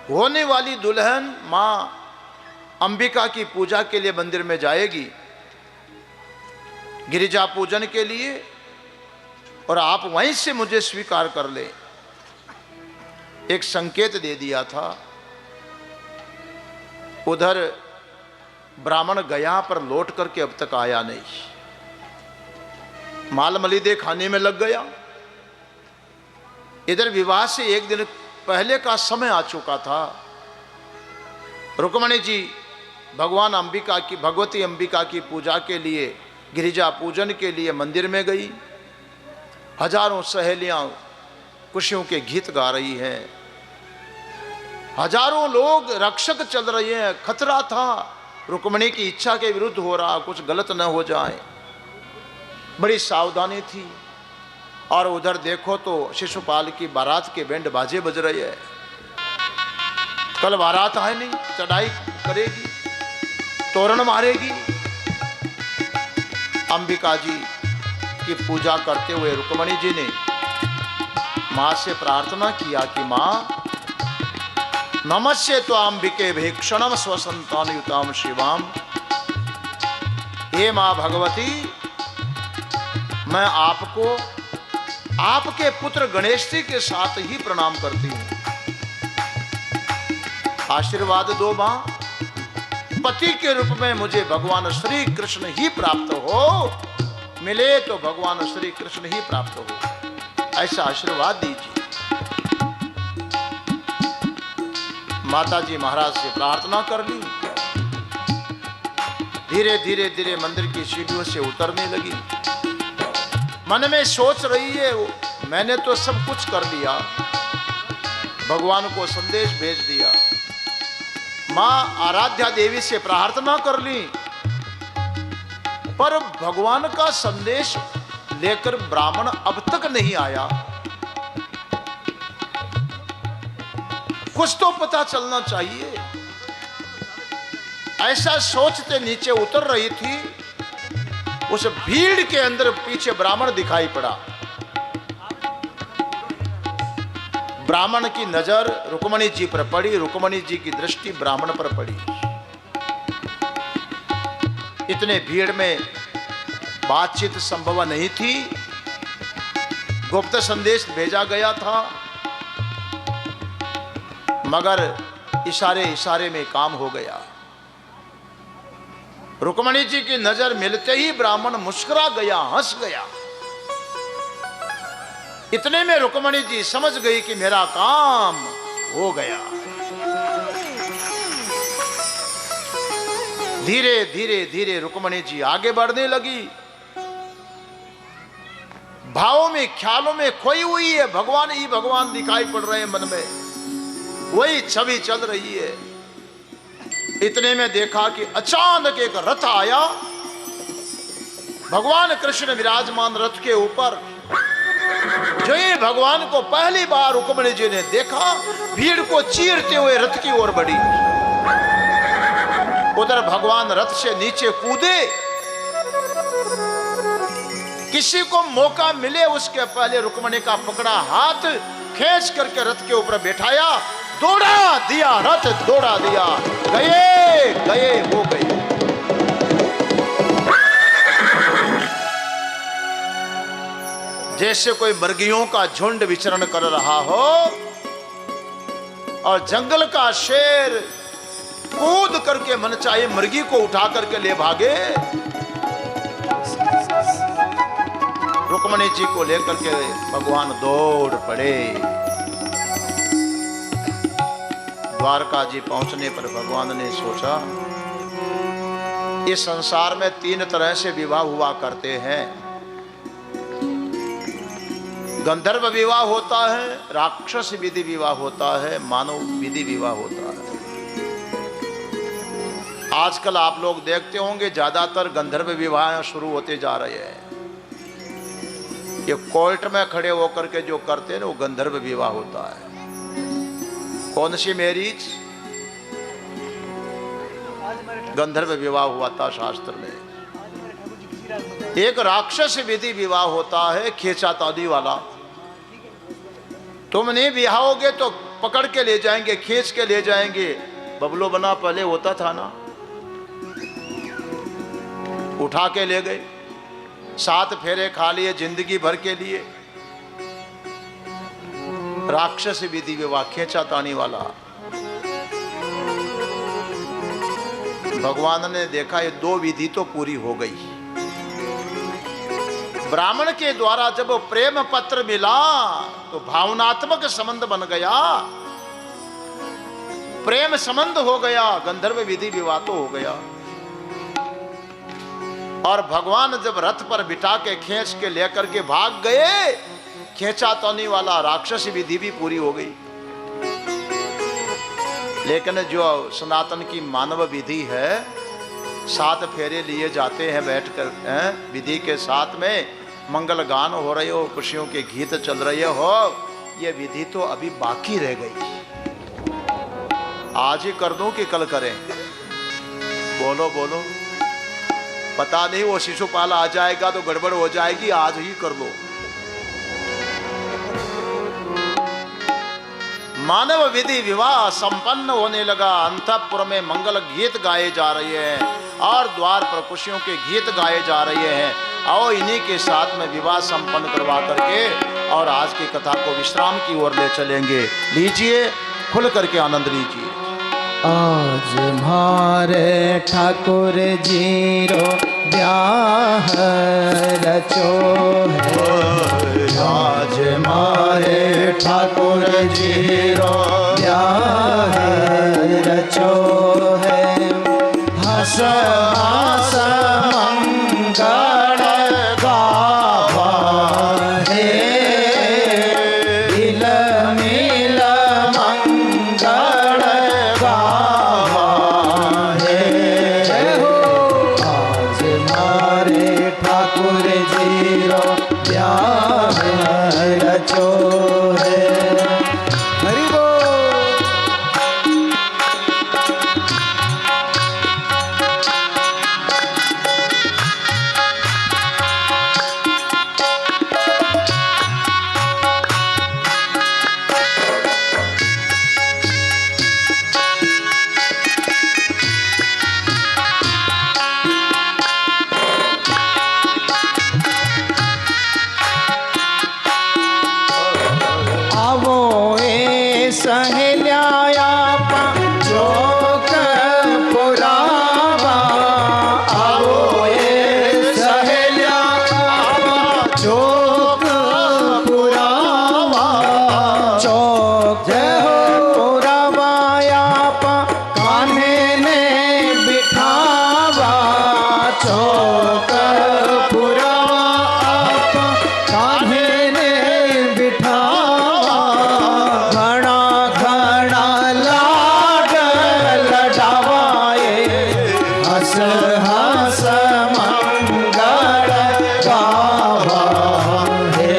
होने वाली दुल्हन मां अंबिका की पूजा के लिए मंदिर में जाएगी, गिरिजा पूजन के लिए, और आप वहीं से मुझे स्वीकार कर ले। एक संकेत दे दिया था। उधर ब्राह्मण गया पर लौट करके अब तक आया नहीं, माल मलिदे खाने में लग गया। इधर विवाह से एक दिन पहले का समय आ चुका था। रुक्मिणी जी भगवान अंबिका की, भगवती अंबिका की पूजा के लिए, गिरिजा पूजन के लिए मंदिर में गई। हजारों सहेलियां खुशियों के गीत गा रही हैं, हजारों लोग रक्षक चल रहे हैं। खतरा था रुक्मिणी की इच्छा के विरुद्ध हो रहा, कुछ गलत न हो जाए, बड़ी सावधानी थी। और उधर देखो तो शिशुपाल की बारात के बैंड बाजे बज रहे हैं। कल बारात है नहीं, चढ़ाई करेगी, तोरण मारेगी। अंबिका जी की पूजा करते हुए रुक्मिणी जी ने मां से प्रार्थना किया कि मां नमस्ये त्वांबिके भीक्षणम स्वसंतानयुताम शिवाम। हे मां भगवती, मैं आपको आपके पुत्र गणेश जी के साथ ही प्रणाम करती हूं। आशीर्वाद दो मां, पति के रूप में मुझे भगवान श्री कृष्ण ही प्राप्त हो, मिले तो भगवान श्री कृष्ण ही प्राप्त हो, ऐसा आशीर्वाद दीजिए। माता जी महाराज से प्रार्थना कर ली। धीरे धीरे धीरे मंदिर की सीढ़ियों से उतरने लगी। मन में सोच रही है, मैंने तो सब कुछ कर लिया, भगवान को संदेश भेज दिया, मां आराध्या देवी से प्रार्थना कर ली, पर भगवान का संदेश लेकर ब्राह्मण अब तक नहीं आया। कुछ तो पता चलना चाहिए। ऐसा सोचते नीचे उतर रही थी, उस भीड़ के अंदर पीछे ब्राह्मण दिखाई पड़ा। ब्राह्मण की नजर रुक्मिणी जी पर पड़ी, रुक्मिणी जी की दृष्टि ब्राह्मण पर पड़ी। इतने भीड़ में बातचीत संभव नहीं थी, गुप्त संदेश भेजा गया था, मगर इशारे इशारे में काम हो गया। रुक्मिणी जी की नजर मिलते ही ब्राह्मण मुस्कुरा गया, हंस गया। इतने में रुक्मिणी जी समझ गई कि मेरा काम हो गया। धीरे धीरे धीरे रुक्मिणी जी आगे बढ़ने लगी, भावों में ख्यालों में खोई हुई है। भगवान ही भगवान दिखाई पड़ रहे हैं मन में, वही छवि चल रही है। इतने में देखा कि अचानक एक रथ आया, भगवान कृष्ण विराजमान रथ के ऊपर। जो ही भगवान को पहली बार रुक्मिणी जी ने देखा, भीड़ को चीरते हुए रथ की ओर बढ़ी। उधर भगवान रथ से नीचे कूदे, किसी को मौका मिले उसके पहले रुक्मिणी का पकड़ा हाथ खींच करके रथ के ऊपर बैठाया, दौड़ा दिया, रथ दौड़ा दिया, गए गए हो गए। जैसे कोई मृगियों का झुंड विचरण कर रहा हो और जंगल का शेर कूद करके मन चाहे मृगी को उठा करके ले भागे, रुक्मणी जी को लेकर के भगवान दौड़ पड़े। द्वारका जी पहुंचने पर भगवान ने सोचा, इस संसार में 3 तरह से विवाह हुआ करते हैं। गंधर्व विवाह होता है, राक्षस विधि विवाह होता है, मानव विधि विवाह होता है। आजकल आप लोग देखते होंगे ज्यादातर गंधर्व विवाह शुरू होते जा रहे हैं। ये कोर्ट में खड़े होकर के जो करते हैं वो गंधर्व विवाह होता है। कौन सी मैरिज? गंधर्व विवाह हुआ था शास्त्र में। एक राक्षस विधि विवाह होता है, खींचातानी वाला। तुम नहीं बिहाओगे तो पकड़ के ले जाएंगे, खींच के ले जाएंगे। बबलो बना पहले होता था ना, उठा के ले गए, 7 फेरे खा लिए जिंदगी भर के लिए। राक्षस विधि विवाह, खींचातानी वाला। भगवान ने देखा ये 2 विधि तो पूरी हो गई। ब्राह्मण के द्वारा जब प्रेम पत्र मिला तो भावनात्मक संबंध बन गया, प्रेम संबंध हो गया, गंधर्व विधि विवाह तो हो गया। और भगवान जब रथ पर बिठा के खींच के लेकर के भाग गए, खींचातानी वाला राक्षस विधि भी पूरी हो गई। लेकिन जो सनातन की मानव विधि है, 7 फेरे लिए जाते हैं बैठकर, विधि के साथ में मंगल गान हो रहे हो, खुशियों के गीत चल रहे हो, ये विधि तो अभी बाकी रह गई। आज ही कर दूं कि कल करें? बोलो बोलो। पता नहीं वो शिशुपाल आ जाएगा तो गड़बड़ हो जाएगी, आज ही कर लो। मानव विधि विवाह संपन्न होने लगा। अंतःपुर में मंगल गीत गाए जा रहे हैं और द्वार पर खुशियों के गीत गाए जा रहे हैं। आओ इन्हीं के साथ में विवाह संपन्न करवा करके और आज की कथा को विश्राम की ओर ले चलेंगे। लीजिए, खुल करके आनंद लीजिए। आज मारे ठाकुर जी रो ब्याह रचो है, आज मारे ठाकुर जी रो ब्याह रचो है। हस हस मंगल गावा है, मिल मिल मंगल गावा है। आज मारे ठाकुर जी रो ब्याह रचो है। हरि बोल। सहेल्याया चौक पुरावा, आओ ये सहेल्या चौक पुरावा। चौक पुरावाया कान्हे ने बिठावा, चौक पुरावा कान्हे ने बिठावा। घना घना लाड लडावाए, हस हस मंगल गावा है।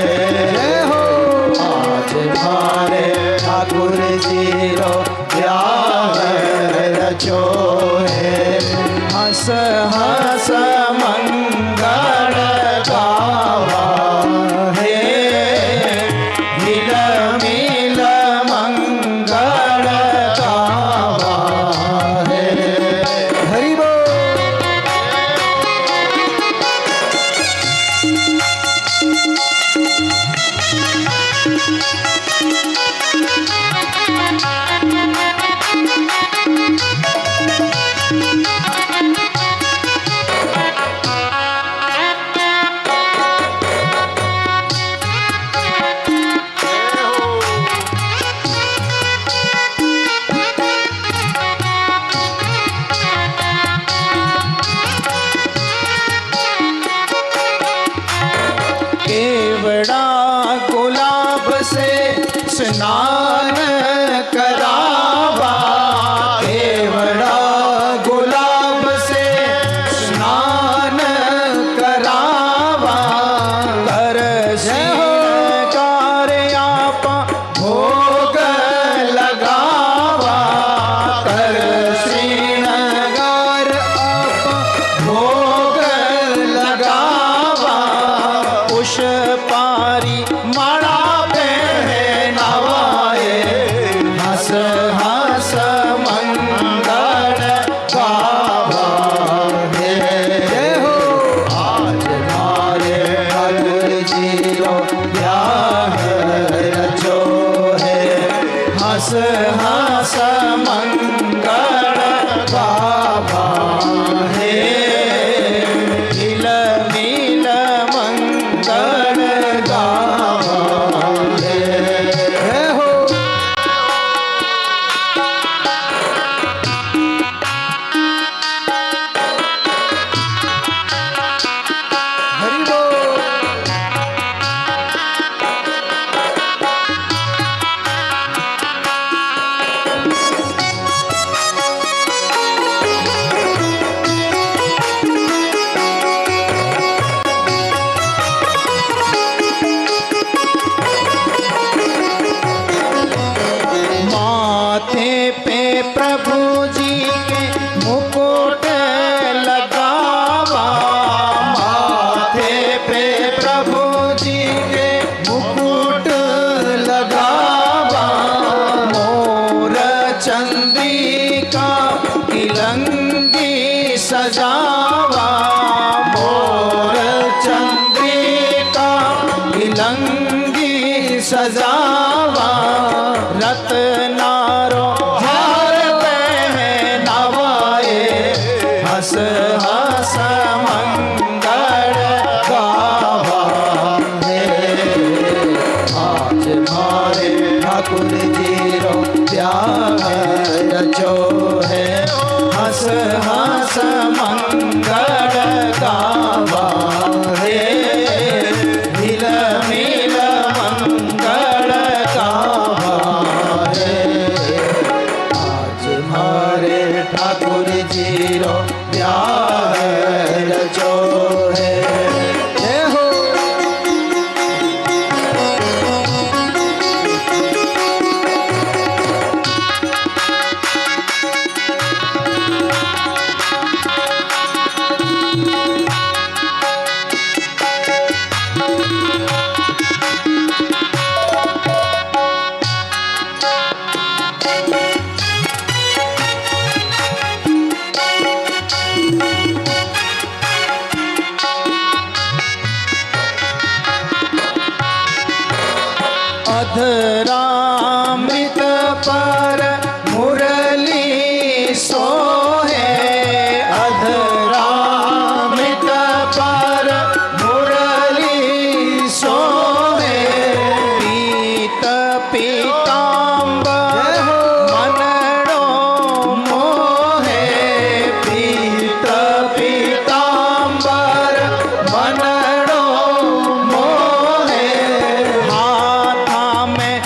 हो आज मारे ठाकुर जी रो ब्याह रचो है। हस हस मंगल गावा है, मिल मिल मंगल गावा है। हरि बोल। स्नान करावा, केवड़ा गुलाब से स्नान करावा, कर श्रृंगार आपा भोग लगावा, कर श्रृंगार आपा भोग लगावा, पुष्पारी माला पहनावाए, हंस हंस मंगल गावा है। जय हो आज हमारे ठाकुर जी रो ब्याह रचो है, हंस हंस मंगल गावा है, मिल मिल मंगल गावा है। जय हो हरि बोल। माथे पे प्रभु जी के मुकुट लगावा, माथे पे प्रभु जी के मुकुट लगावा, मोर चंद्रिका इलंगी सजावा, मोर चंद्रिका इलंगी सजावा, रत्नारो हार पहनावाए, हंस हंस मंगल गावा है। आज हमारे ठाकुर जी रो प्यार रचो है, हंस हंस मंगल गावा है, मिल मिल मंगल गावा है। आज हमारे ठाकुर जी रो प्यार रचो है। जय हो अधरामृत पर मुरली सोहे, अधरामृत पर मुरली सोहे, पीत पीतांबर मनड़ो मोहे, पीत पीतांबर मनड़ो मोहे, हाथा में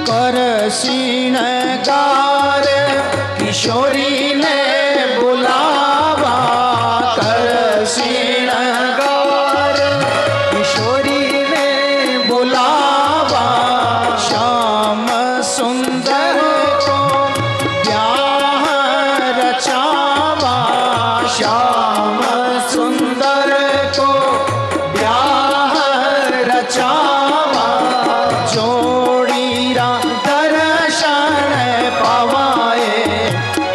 कर श्रृंगार किशोरी ने बुलावा, कर श्रृंगार किशोरी ने बुलावा। श्याम सुंदर को ब्याह रचावा, श्याम सुंदर को ब्याह रचावा। जोड़ी रा दर्शन पावाए,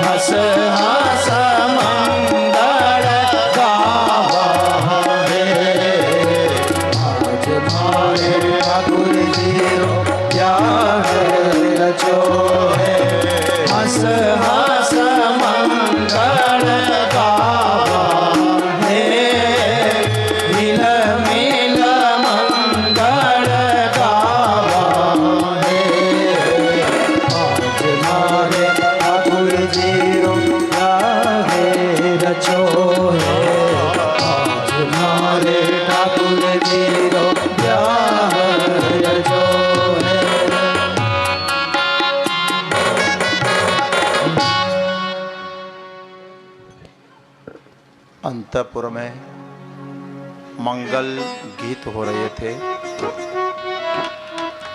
हस हस मंगल गावा है। आज भारे ठाकुर जी रो ब्याह रचो है, हस हस मंगल गावा है। मिल मिल मंगल गावा है। आज मारे ठाकुर जी रो ब्याह रचो है, आज मारे ठाकुर जी रो ब्याह रचो है। अंतपुर में मंगल गीत हो रहे थे।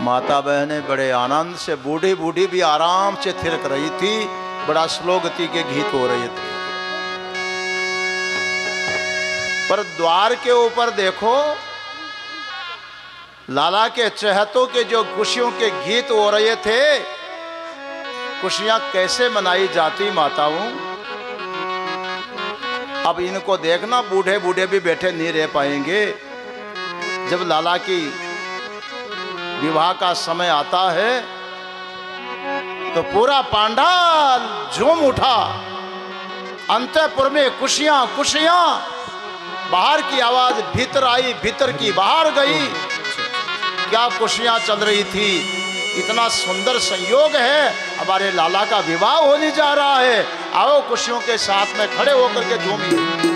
माता बहनें बड़े आनंद से, बूढ़ी बूढ़ी भी आराम से थिरक रही थी। बड़ा स्लो गति के गीत हो रहे थे। पर द्वार के ऊपर देखो, लाला के चहतों के जो खुशियों के गीत हो रहे थे, खुशियां कैसे मनाई जाती माताओं। अब इनको देखना, बूढ़े बूढ़े भी बैठे नहीं रह पाएंगे। जब लाला की विवाह का समय आता है तो पूरा पांडाल झूम उठा। अंतपुर में खुशियां खुशियां, बाहर की आवाज भीतर आई, भीतर की बाहर गई। क्या खुशियां चल रही थी। इतना सुंदर संयोग है, हमारे लाला का विवाह होने जा रहा है। आओ खुशियों के साथ में खड़े होकर के झूमिए।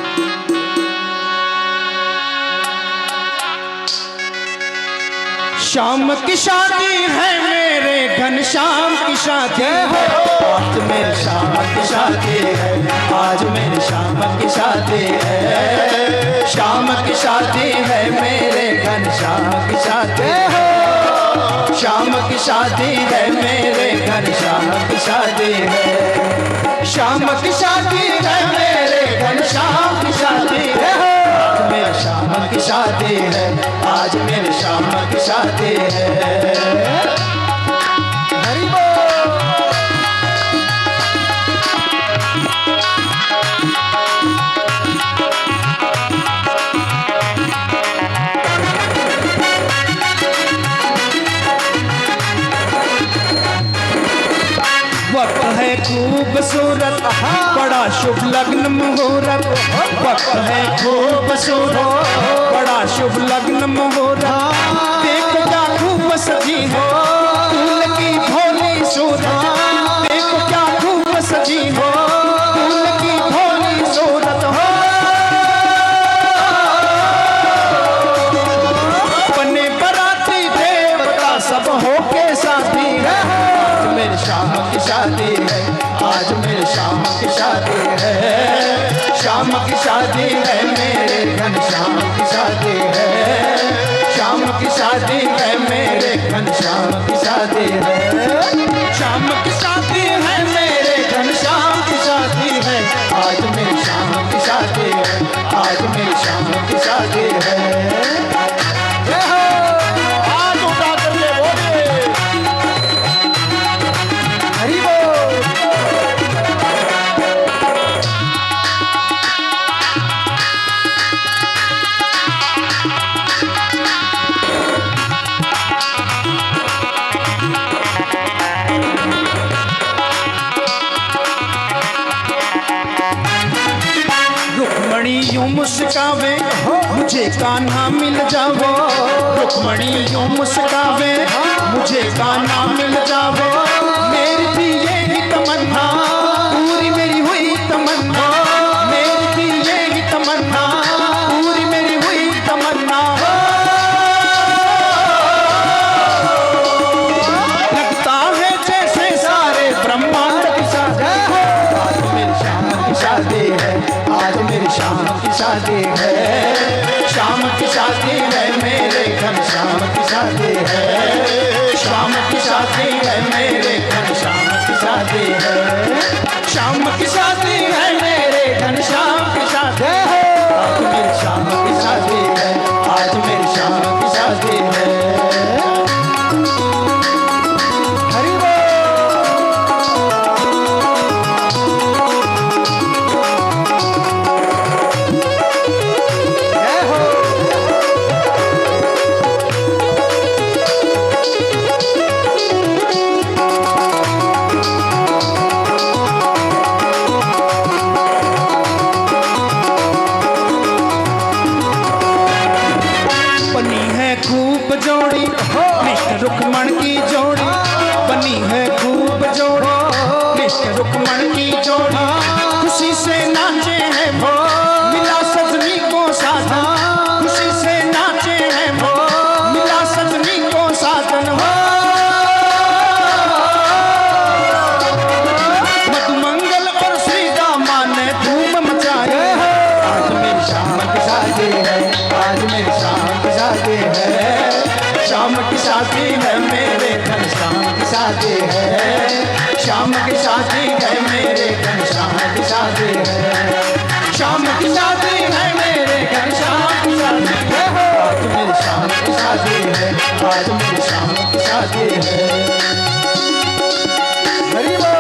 शाम की शादी है मेरे घनश्याम की शादी है, आज मेरे श्याम की शादी है, आज मेरे श्याम की शादी है। श्याम की शादी है मेरे घनश्याम की शादी है, श्याम की शादी है मेरे घनश्याम की शादी है। श्याम की शादी है मेरे घनश्याम की शादी है, आज मेरे श्याम की शादी है, आज मेरे श्याम की शादी है। हरि बोल। वक्त है खूबसूरत, बड़ा शुभ लग्न मुहूर्त। वक्त है खूबसूरत, बड़ा शुभ लग्न मुहूर्त। देखो क्या खूब सजी हो फूल की भोली सूरत, देखो क्या खूब सजी हो फूल की भोली सूरत हो। बने बराती देवता सब हो के साथी है, मेरे श्याम की शादी है, आज मेरे श्याम की शादी है। श्याम की शादी है मेरे घनश्याम की शादी है, श्याम की शादी है मेरे घनश्याम की शादी है। श्याम की शादी है मेरे घनश्याम की शादी है, आज मेरे श्याम की शादी है, आज मेरे श्याम की शादी है। हाथ उठा करके बोलिए। हरि बोल। रुक्मणी यूं मुस्कावे मुझे कान्हा मिल जावो, रुक्मणी यूं मुस्कावे मुझे कान्हा मिल जावो। मेरी भी यही तमन्ना पूरी मेरी हुई तमन्ना, मेरी भी यही तमन्ना पूरी मेरी हुई तमन्ना। लगता शादी है, शाम की शादी है मेरे घनश्याम की शादी है, शाम की शादी है मेरे घनश्याम की शादी है, शाम की शादी है मेरे घनश्याम की शादी है, आज मेरी शाम की शादी है, आज मेरी शाम की शादी है। हरि बोल। बनी है खूब जोड़ी कृष्ण रुक्मण की जोड़ी, बनी है खूब जोड़ी कृष्ण रुक्मण की जोड़ी, खुशी से नाचे हैं वो मिला सजनी को साधन, खुशी से नाचे हैं वो मिला सजनी को साधन हो, मधुमंगल और श्री दामा ने धूम मचाई, आज मेरी शाम की शादी है, आज मेरी शाम की शादी है, शाम की शादी है मेरे घनश्याम की शादी है, शाम की शादी है मेरे घनश्याम की शादी है, शाम की शादी है मेरे घनश्याम की शादी है, आज मेरी शाम की शादी है, आज मेरी शाम की शादी है। हरि बोल।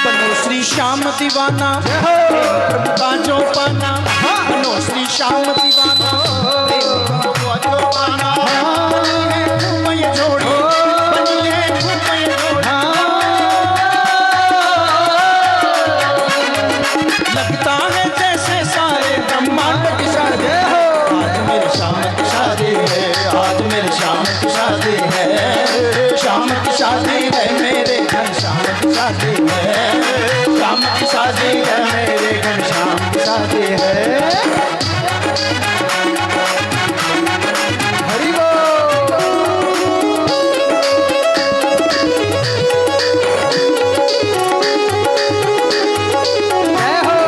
बनो श्री श्याम दीवाना प्रभु का जो पाना, बनो श्री श्याम दीवाना प्रभु का जो पाना, बनी है झूमय जोड़ी, बनी है झूमय जोड़ी, लगता है जैसे सारे ब्रह्मांड की शादी है, आज मेरी शाम की शादी है, आज मेरी शाम की शादी है, शाम की शादी है मेरे घनश्याम की शादी है, शाम की शादी है मेरे घनश्याम की शादी है। हरि बोल। जय हो।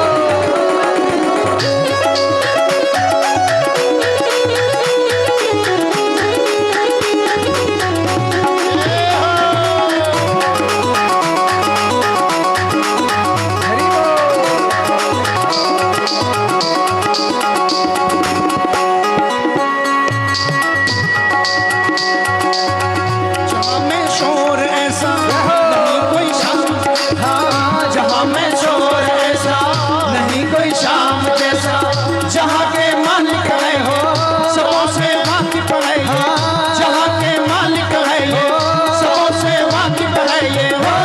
जहाँ में शोर ऐसा नहीं कोई शाम, हाँ जहाँ में शोर ऐसा नहीं कोई शाम जैसा, जहाँ के मालिक है हो सबों से वाकिफ है ये, जहाँ के मालिक है ये सबों से वाकिफ है ये हो,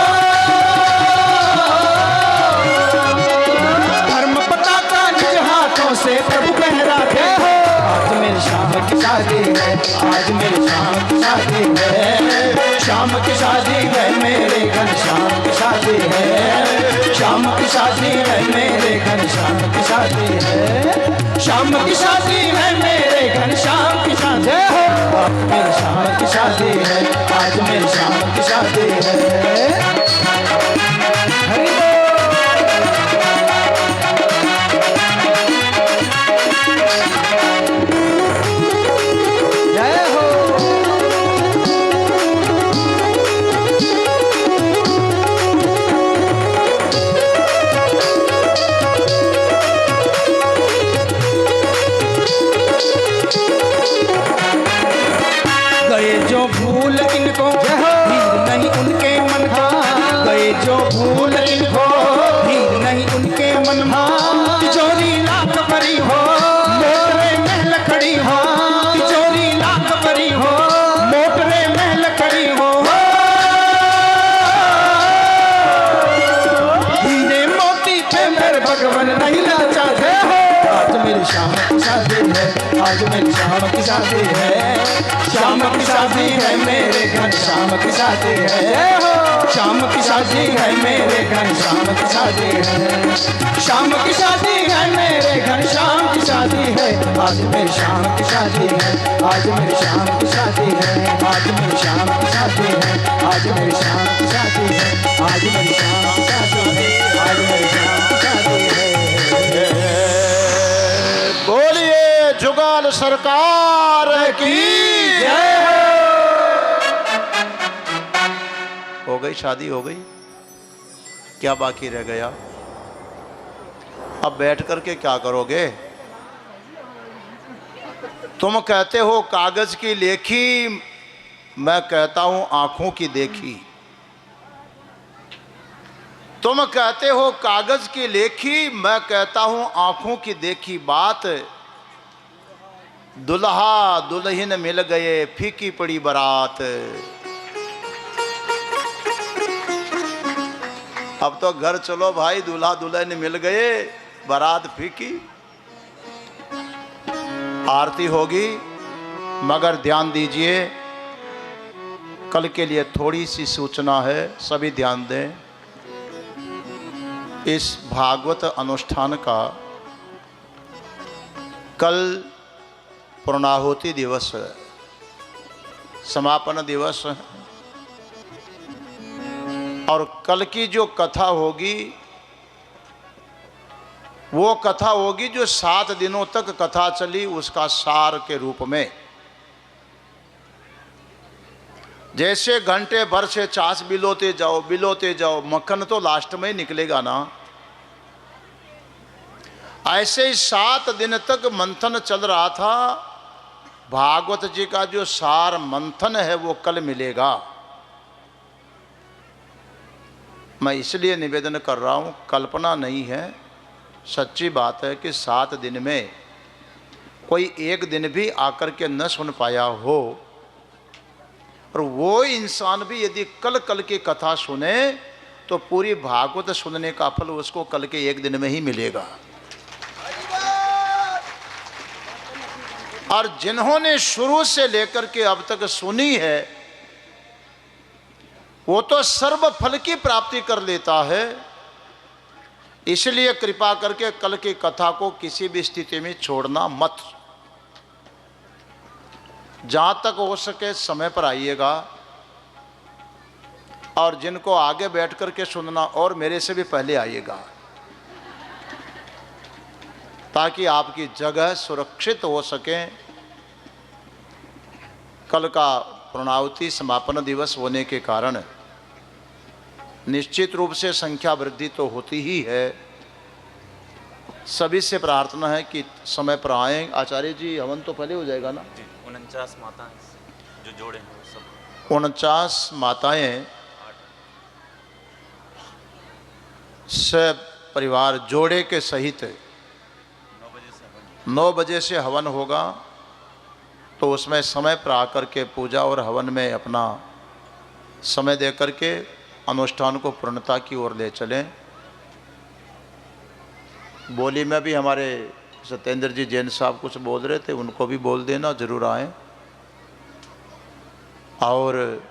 धर्म पताका निज हाथों से प्रभु फहराते हो, आज मेरी शाम की शादी है, आज मेरी शाम की शादी है, शाम की शादी है मेरे घनश्याम की शादी है, शाम की शादी है मेरे घनश्याम की शादी है, शाम की शादी है मेरे घनश्याम की शादी है, आज मेरी शाम की शादी है, आज मेरी शाम की शादी है। हरि बोल। जय हो। गए जो भूल इनको नींद नहीं उनके मन का, गए जो भूल इनको नींद नहीं उनके मन में, तिजोरी लाख भरी हो मोटरे महल खड़ी हो, तिजोरी लाख भरी हो मोटरे महल खड़ी हो, हीरे मोती पे मेरे भगवान नहीं लाचाते हो, आज मेरी मेरी शाम की शादी है, आज मेरी शाम की शादी है। शाम की शादी है मेरे घर, शाम की शादी है। शाम की शादी है मेरे घर, शाम की शादी है। शाम की शादी है मेरे घर, शाम की शादी है। आज मेरी शाम की शादी है, आज मेरी शाम की शादी है। आज मेरी शाम की शादी है, आज मेरी शाम की शादी है। आज मेरी शाम की शादी है, आज मेरी शाम की शादी है। बोलिए जुगाल सरकार की जय। हो गई शादी, हो गई, क्या बाकी रह गया? अब बैठ करके क्या करोगे? तुम कहते हो कागज की लेखी, मैं कहता हूं आंखों की देखी। तुम कहते हो कागज की लेखी, मैं कहता हूं आंखों की देखी। बात दुल्हा दुल्हन मिल गए, फीकी पड़ी बारात। अब तो घर चलो भाई, दूल्हा दुल्हन मिल गए, बारात फीकी। आरती होगी, मगर ध्यान दीजिए, कल के लिए थोड़ी सी सूचना है, सभी ध्यान दें। इस भागवत अनुष्ठान का कल पूर्णाहुति दिवस है, समापन दिवस है। और कल की जो कथा होगी वो कथा होगी जो 7 दिनों तक कथा चली, उसका सार के रूप में। जैसे घंटे भर से छाछ बिलोते जाओ, मक्खन तो लास्ट में ही निकलेगा ना। ऐसे ही 7 दिन तक मंथन चल रहा था। भागवत जी का जो सार मंथन है वो कल मिलेगा। मैं इसलिए निवेदन कर रहा हूँ, कल्पना नहीं है, सच्ची बात है कि 7 दिन में कोई एक दिन भी आकर के न सुन पाया हो, और वो इंसान भी यदि कल की कथा सुने तो पूरी भागवत सुनने का फल उसको कल के एक दिन में ही मिलेगा। और जिन्होंने शुरू से लेकर के अब तक सुनी है वो तो सर्व फल की प्राप्ति कर लेता है। इसलिए कृपा करके कल की कथा को किसी भी स्थिति में छोड़ना मत। जहां तक हो सके समय पर आइएगा, और जिनको आगे बैठ करके सुनना और मेरे से भी पहले आइएगा, ताकि आपकी जगह सुरक्षित हो सके। कल का पूर्णाहुति समापन दिवस होने के कारण निश्चित रूप से संख्या वृद्धि तो होती ही है। सभी से प्रार्थना है कि समय पर आएँ। आचार्य जी, हवन तो पहले हो जाएगा ना? 49 माताएं जो जोड़े हैं सब 49 माताएं सब परिवार जोड़े के सहित 9 बजे से हवन होगा। तो उसमें समय पर आकर के पूजा और हवन में अपना समय दे करके अनुष्ठान को पूर्णता की ओर ले चलें। बोली में भी हमारे सत्येंद्र जी जैन साहब कुछ बोल रहे थे, उनको भी बोल देना, जरूर आएं। और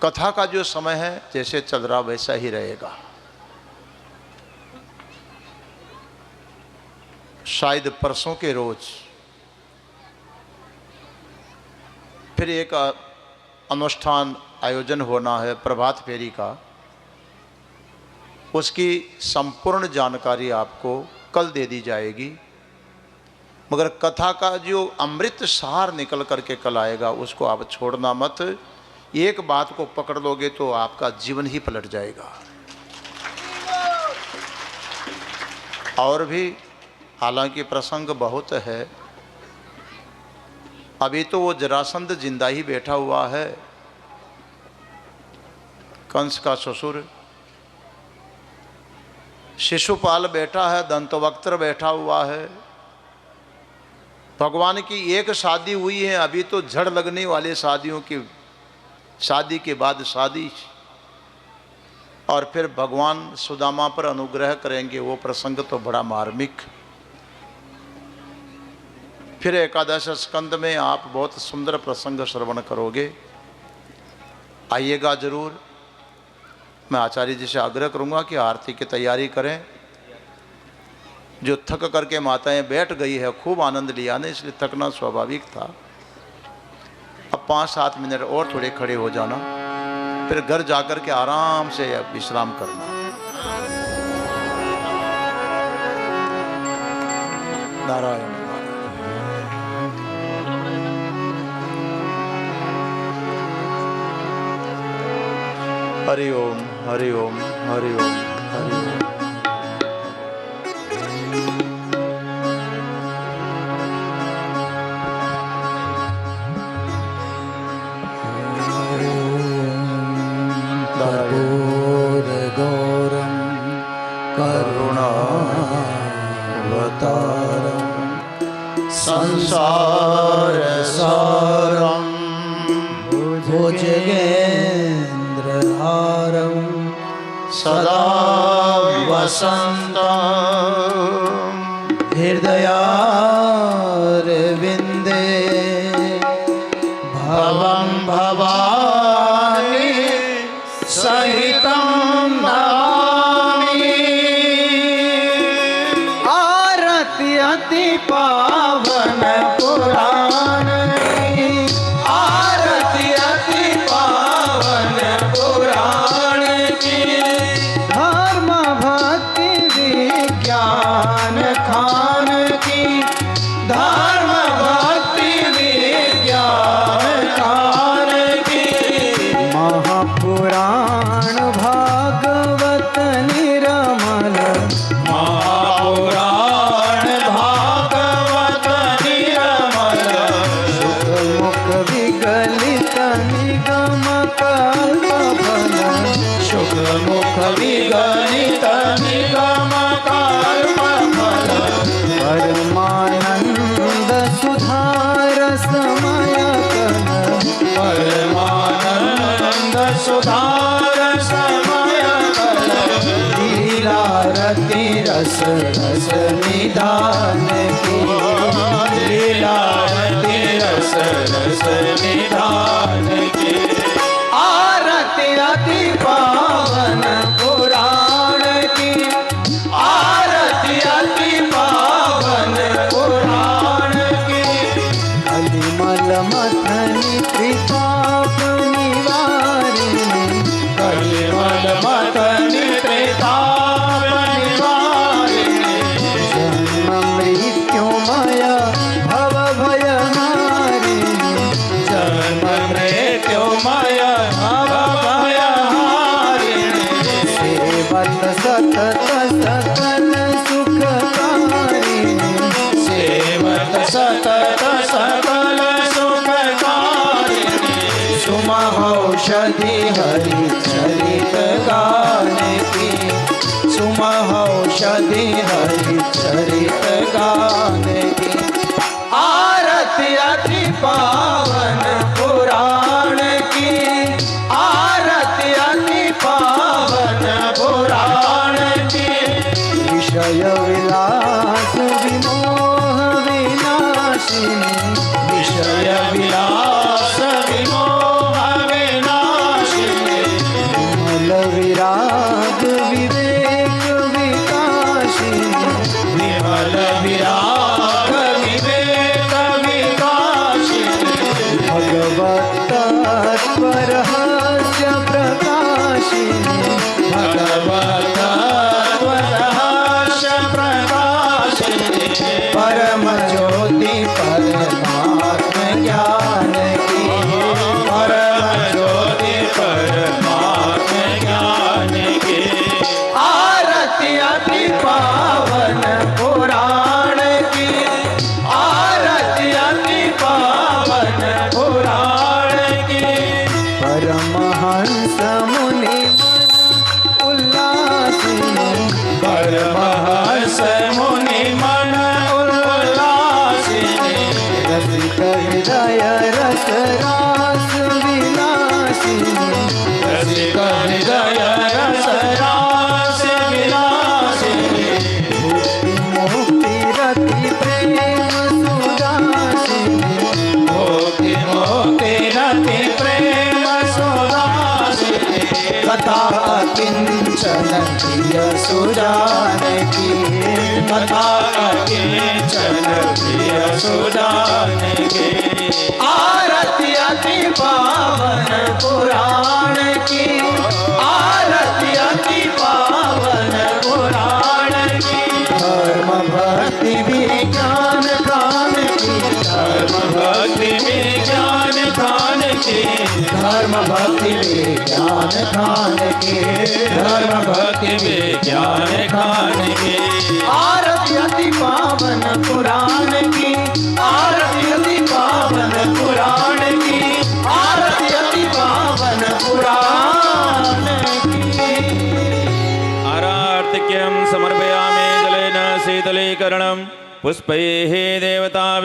कथा का जो समय है जैसे चल रहा वैसा ही रहेगा। शायद परसों के रोज फिर एक अनुष्ठान आयोजन होना है प्रभात फेरी का। उसकी संपूर्ण जानकारी आपको कल दे दी जाएगी, मगर कथा का जो अमृत सार निकल करके कल आएगा उसको आप छोड़ना मत। एक बात को पकड़ लोगे तो आपका जीवन ही पलट जाएगा। और भी हालांकि प्रसंग बहुत है। अभी तो वो जरासंध जिंदा ही बैठा हुआ है, कंस का ससुर। शिशुपाल बैठा है, दंतवक्त्र बैठा हुआ है। भगवान की एक शादी हुई है, अभी तो झड़ लगने वाले शादियों की, शादी के बाद शादी, और फिर भगवान सुदामा पर अनुग्रह करेंगे। वो प्रसंग तो बड़ा मार्मिक। फिर एकादश स्कंद में आप बहुत सुंदर प्रसंग श्रवण करोगे। आइएगा जरूर। मैं आचार्य जी से आग्रह करूंगा कि आरती की तैयारी करें। जो थक करके माताएं बैठ गई है, खूब आनंद लिया ना, इसलिए थकना स्वाभाविक था। अब 5-7 मिनट और थोड़े खड़े हो जाना, फिर घर जाकर के आराम से विश्राम करना। नारायण हरि ओम हरि ओम हरि ओम हरि ओम। कर्पूरगौरं करुणावतारं संसारसारं भुजगेन्द्रहारं सदा वसन्तं हृदयारविन्दे भवं भवानी सहितं नमामि। आरती अति पावन पुराण की, आरती अति पावन पुराण की, धर्म भक्ति विज्ञान खान की, धर्म भक्ति विज्ञान खान की, महापुराण भागवत निरमल, महापुराण भागवत निरमल, सुखमुख विगलित निगम कल्पफल, सुखमुख विगलित निगम कल्पफल, परमानंद सुधार समय कल, परमानंद सुधार समय कल, लीलारति रस रस निधान की, लीलारति रस रस निधान की, आरती अति पावन पुराण की, आरती अति पावन पुराण की, कलिमल मथनि त्रिताप निवारिणी, कलिमल मथनि त्रिताप निवारिणी, जन्म मृत्युमय भव भयहारिणी, जन्म मृत्युमय भव भयहारिणी, सेवत सतत सकल सुखकारिणी, सेवत सतत सकल सुखकारिणी, सुमहौषधि हरि चरित गान की, सुमहौषधि हरि चरित गान की, आरती अति पावन पुराण की, आरती अति पावन पुराण की, विषय विलास विमोह विनाशिनी, विषय विलास विमोह विनाशिनी, विमल विराग विवेक विकासिनी, विमल विराग विवेक विकासिनी, भगवत तत्परहस्य प्रकाशिनी, भगवत तत्परहस्य प्रकाशिनी, परम ज्योति परमात्म ज्ञान की, परम ज्योति परमात्म ज्ञान की, आरती अति पावन पुराण की, आरती अति पावन पुराण की, परमहंस मुनि उल्लासिनी, परमहंस मुनि मन उल्लासिनी, रसिक हृदय रस रास विलासिनी, रसिक हृदय रस रास विलासिनी, कथा किंचन प्रिय सुजान की, कथा किंचन प्रिय सुजान की। आरती अति पावन पुराण की, आरती अति पावन पुराण की। धर्म भक्ति विज्ञान गान की, धर्म भक्ति विज्ञान गान की, धर्म भक्ति विज्ञान गान की, धर्म भक्ति विज्ञान गान की। आरती अति पावन पुराण की, आरती अति पावन पुराण की, आरती अति पावन पुराण की। आरार्तिक्यं समर्पयामि जलेन शीतलीकरणं पुष्पैः देवता